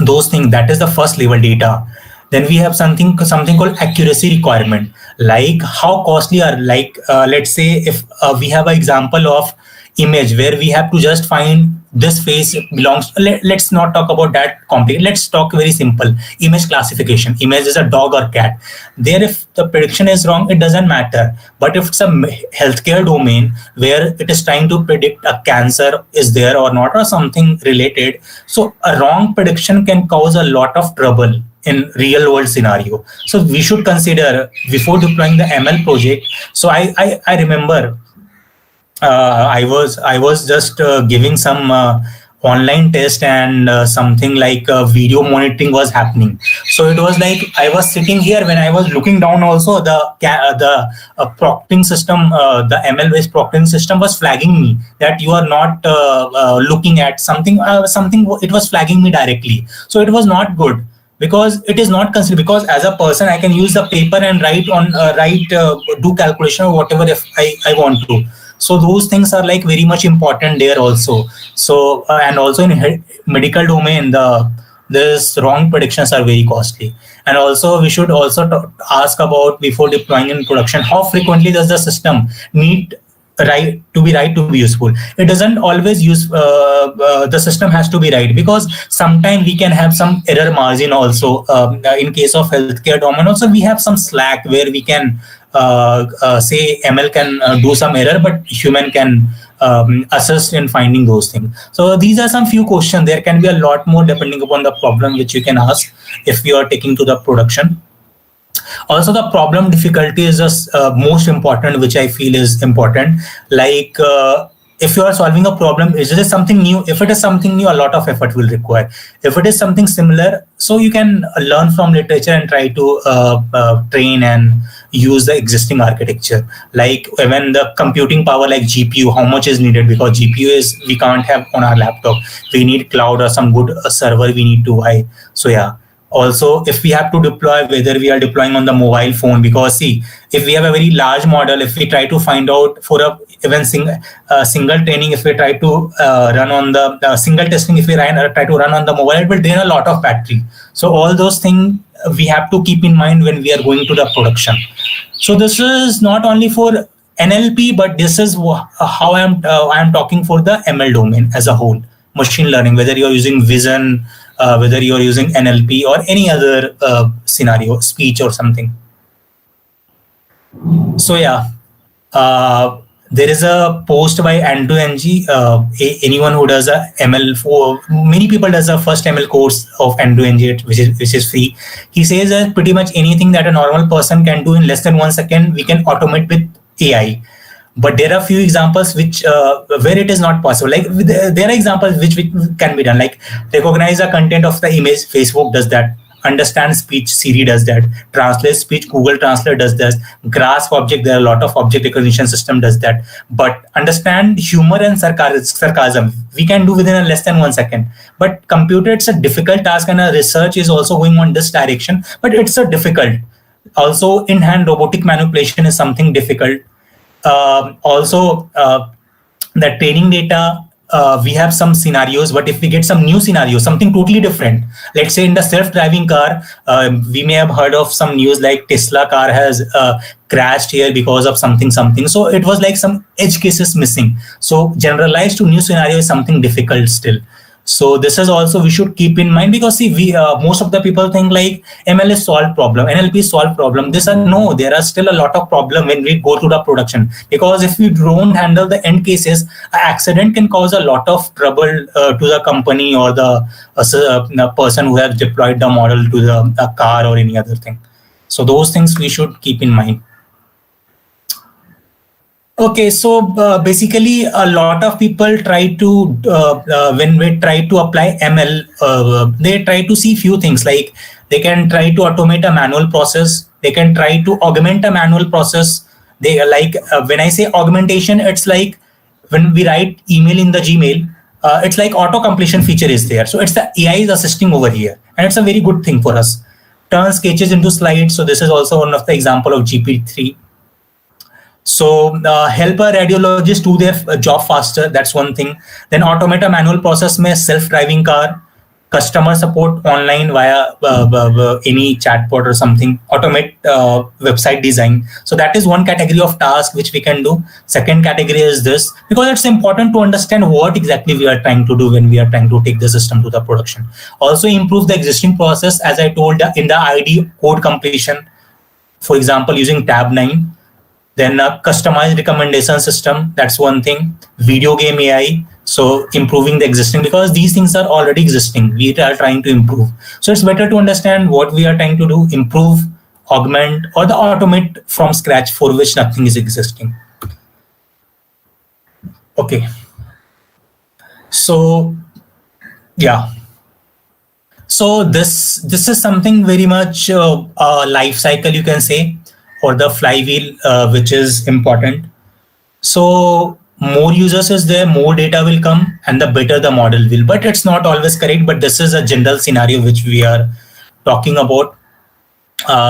those things, that is the first level data. Then we have something called accuracy requirement, like how costly are, like let's say if we have an example of image where we have to just find this face belongs, let's not talk about that complicated, let's talk very simple image classification. Image is a dog or cat. There if the prediction is wrong, it doesn't matter. But if it's a healthcare domain where it is trying to predict a cancer is there or not or something related, so a wrong prediction can cause a lot of trouble in real world scenario. So we should consider before deploying the ML project. So I remember I was just giving some online test, and something like video monitoring was happening. So it was like I was sitting here, when I was looking down also the proctoring system, the ML based proctoring system was flagging me that you are not looking at something, it was flagging me directly. So it was not good, because it is not considered, because as a person I can use the paper and do calculation or whatever if I want to. So those things are like very much important there also. So and also in medical domain, this wrong predictions are very costly. And also we should also ask about, before deploying in production, how frequently does the system need right to be useful. It doesn't always use the system has to be right, because sometimes we can have some error margin also. In case of healthcare domain also, we have some slack where we can say ML can do some error, but human can assist in finding those things. So these are some few questions. There can be a lot more depending upon the problem which you can ask if you are taking to the production. Also, the problem difficulty is just most important, which I feel is important. Like if you are solving a problem, is it something new? If it is something new, a lot of effort will require. If it is something similar, so you can learn from literature and try to train and use the existing architecture. Like when the computing power, like GPU, how much is needed? Because GPU is we can't have on our laptop. We need cloud or some good server we need to buy. So yeah. Also, if we have to deploy, whether we are deploying on the mobile phone, because see, if we have a very large model, if we try to find out for a even single training, if we try to run on the single testing, if we try to run on the mobile, it will drain a lot of battery. So all those things we have to keep in mind when we are going to the production. So this is not only for NLP, but this is how I am talking for the ML domain as a whole, machine learning, whether you are using vision, whether you are using NLP or any other scenario, speech or something. So yeah, there is a post by Andrew Ng. Anyone who does a ML, for many people does a first ML course of Andrew Ng, which is free. He says that pretty much anything that a normal person can do in less than 1 second, we can automate with AI. But there are few examples which where it is not possible. Like there are examples which can be done, like recognize the content of the image, Facebook does that. Understand speech, Siri does that. Translate speech, Google Translate does that. Grasp object, there are a lot of object recognition system does that. But understand humor and sarcasm, we can do within a less than 1 second. But computer, it's a difficult task, and research is also going on this direction, but it's a difficult. Also, in-hand robotic manipulation is something difficult. The training data, we have some scenarios, but if we get some new scenarios, something totally different, let's say in the self-driving car, we may have heard of some news like Tesla car has crashed here because of something. So it was like some edge cases missing. So generalized to new scenario is something difficult still. So this is also we should keep in mind, because see, we most of the people think like ML is solved problem, NLP is solved problem. There are still a lot of problem when we go to the production, because if we don't handle the end cases, an accident can cause a lot of trouble to the company or the person who has deployed the model to the car or any other thing. So those things we should keep in mind. Okay, so basically, a lot of people try to, when we try to apply ML, they try to see few things, like they can try to automate a manual process, they can try to augment a manual process. They like, when I say augmentation, it's like when we write email in the Gmail, it's like auto completion feature is there. So it's the AI is assisting over here, and it's a very good thing for us. Turn sketches into slides. So this is also one of the example of GPT-3. So help a radiologist do their job faster. That's one thing. Then automate a manual process में self-driving car, customer support online via any chatbot or something. Automate website design. So that is one category of task which we can do. Second category is this, because it's important to understand what exactly we are trying to do when we are trying to take the system to the production. Also improve the existing process, as I told in the ID code completion. For example, using tab 9. Then a customized recommendation system, that's one thing. Video game AI, so improving the existing, because these things are already existing. We are trying to improve. So it's better to understand what we are trying to do, improve, augment, or the automate from scratch for which nothing is existing. Okay. So, yeah. So this is something very much life cycle, you can say, or the flywheel, which is important. So more users is there, more data will come, and the better the model will. But it's not always correct, but this is a general scenario which we are talking about.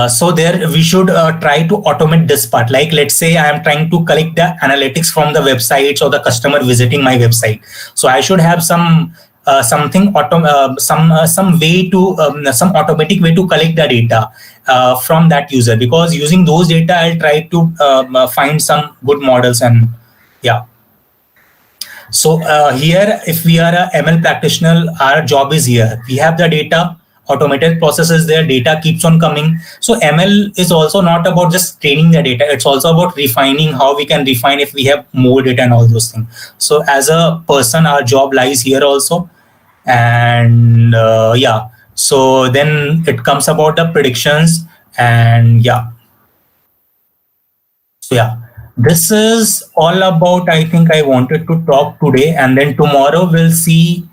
So there we should try to automate this part. Like, let's say I am trying to collect the analytics from the websites or the customer visiting my website. So I should have some some way to some automatic way to collect the data from that user, because using those data I'll try to find some good models. And yeah, so here if we are a ML practitioner, our job is here. We have the data, automated processes there, data keeps on coming. So ML is also not about just training the data, it's also about refining, how we can refine if we have more data and all those things. So as a person, our job lies here also. And yeah, so then it comes about the predictions. And yeah, so yeah, this is all about, I think I wanted to talk today. And then tomorrow we'll see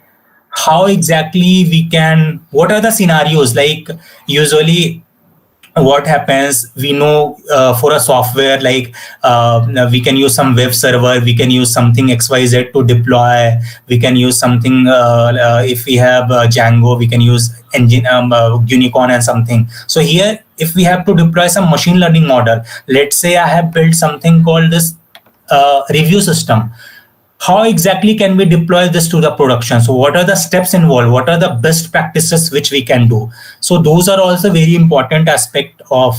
how exactly we can, what are the scenarios, like usually what happens, we know for a software, like we can use some web server, we can use something XYZ to deploy, we can use something, if we have Django, we can use engine unicorn and something. So here, if we have to deploy some machine learning model, let's say I have built something called this review system. How exactly can we deploy this to the production? So what are the steps involved? What are the best practices which we can do? So those are also very important aspect of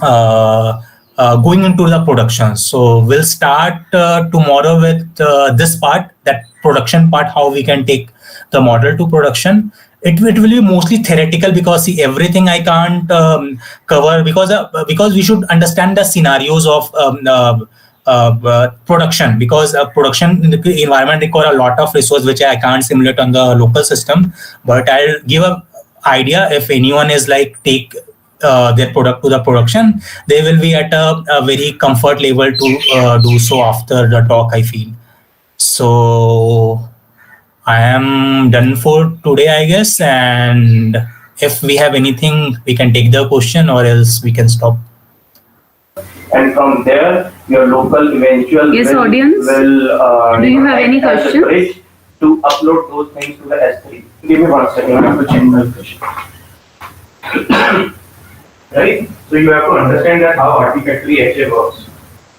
going into the production. So we'll start tomorrow with this part, that production part, how we can take the model to production. It will be mostly theoretical, because see, everything I can't cover, because we should understand the scenarios of production, because production in the environment require a lot of resource which I can't simulate on the local system. But I'll give a idea. If anyone is like take their product to the production, they will be at a very comfort level to do so after the talk, I feel. So I am done for today, I guess. And if we have anything, we can take the question, or else we can stop. And from there, your local eventual Yes, audience. Do you have any questions? To upload those things to the S3. Give me 1 second. I have to change my question. Right? So you have to understand that how AICTE-ISTE works.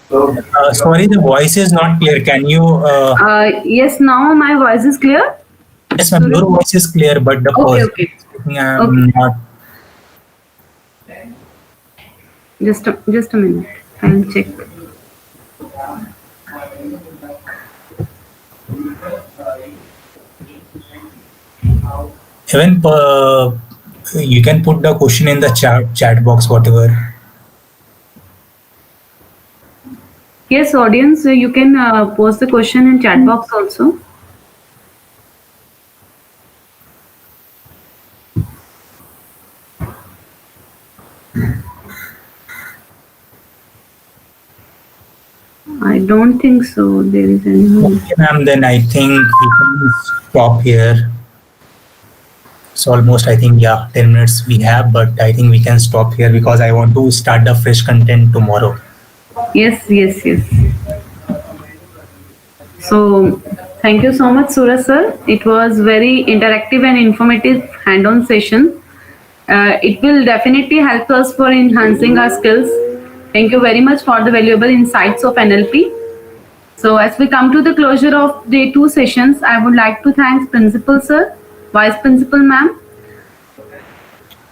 So sorry, the voice is not clear. Can you? Yes, now my voice is clear. Yes, ma'am. Your voice is clear, but the Okay. not. Just a minute. I'll check. Even you can put the question in the chat box, whatever. Yes, audience, you can post the question in chat box also. I don't think so. There is any more. Okay, ma'am. Then I think we can stop here. So almost, I think, 10 minutes we have, but I think we can stop here because I want to start the fresh content tomorrow. Yes. So thank you so much, Suraj sir. It was very interactive and informative hand-on session. It will definitely help us for enhancing our skills. Thank you very much for the valuable insights of NLP. So as we come to the closure of day 2 sessions, I would like to thank Principal Sir, Vice Principal Ma'am,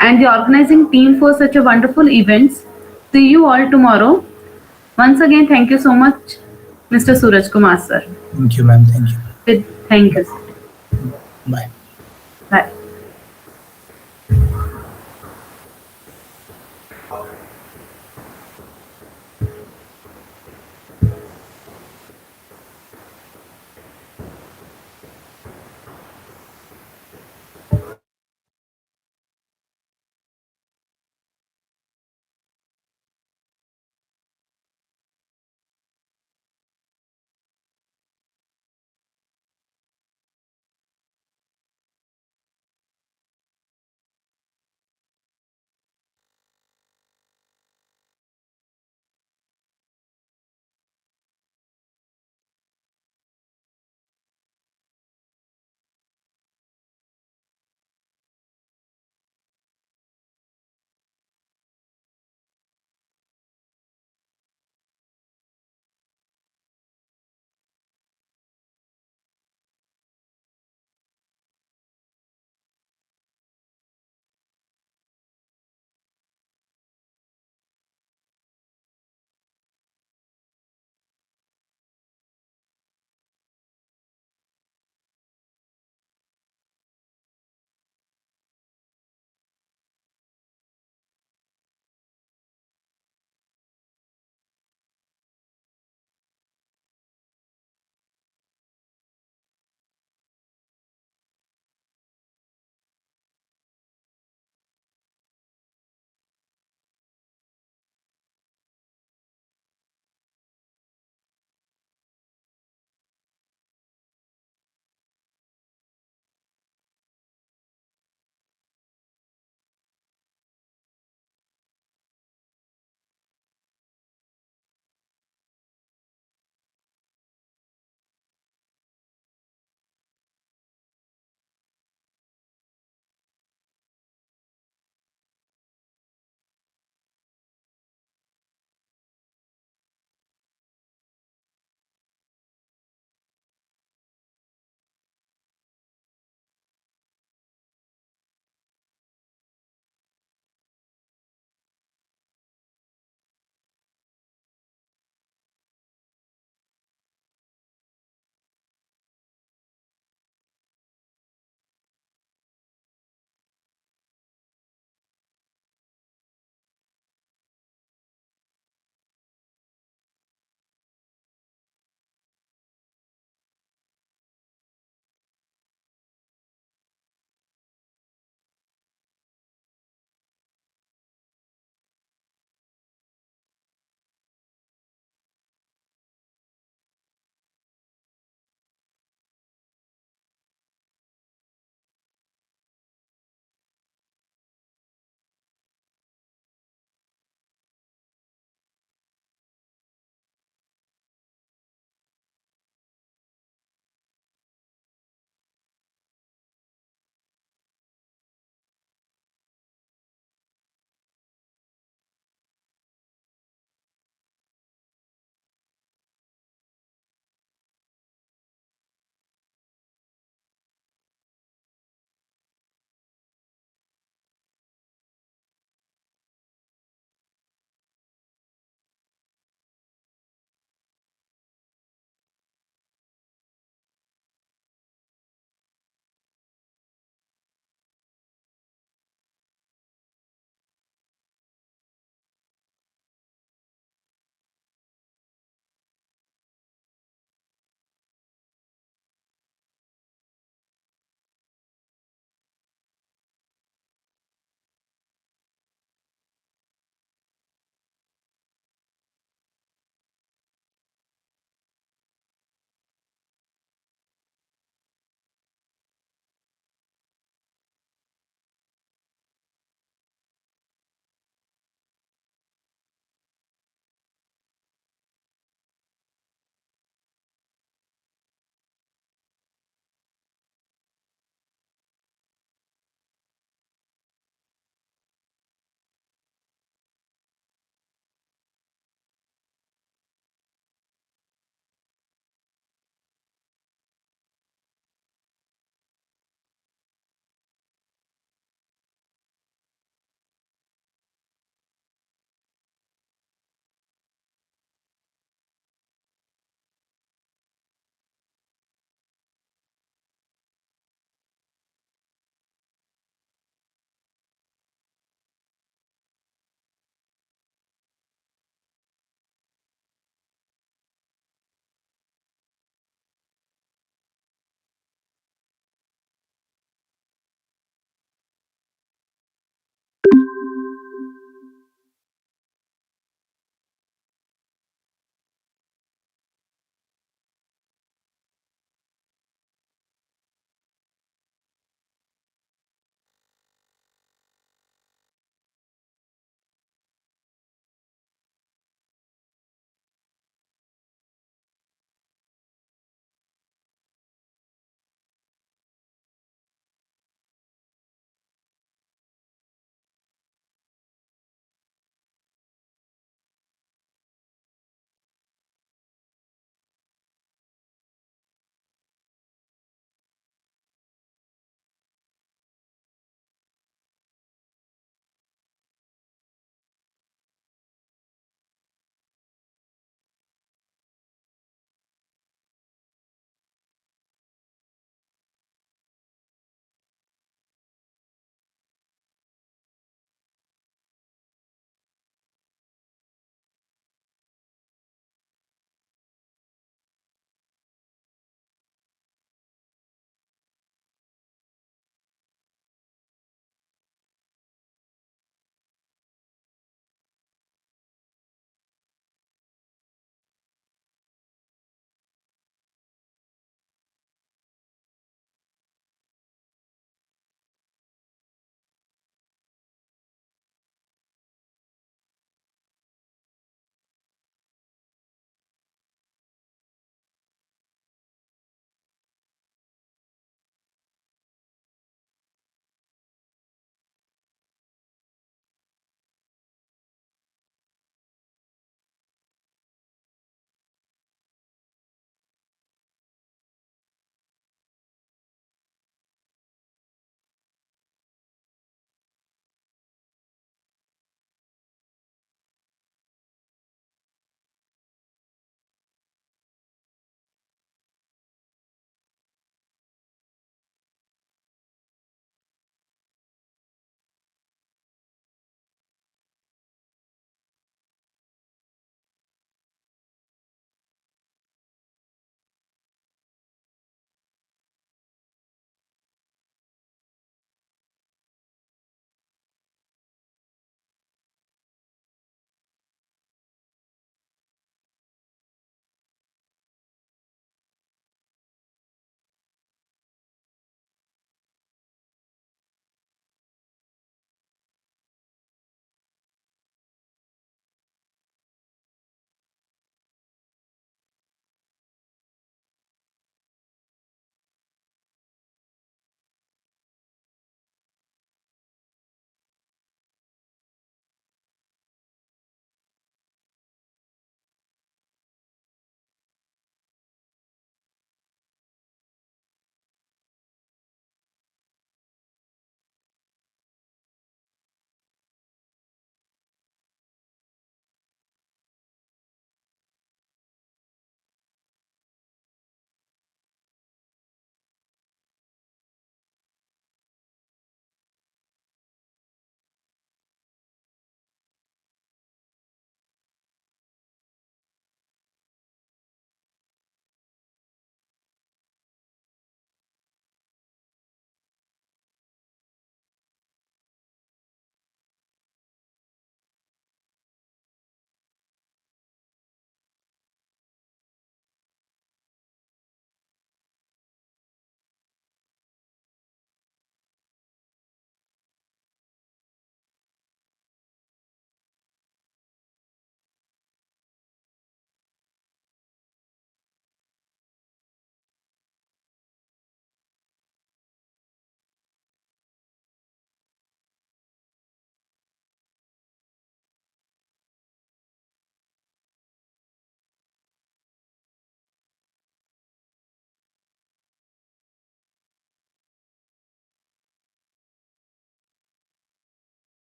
and the organizing team for such a wonderful events. See you all tomorrow. Once again, thank you so much, Mr. Suraj Kumar Sir. Thank you, ma'am. Thank you. Thank you. Bye.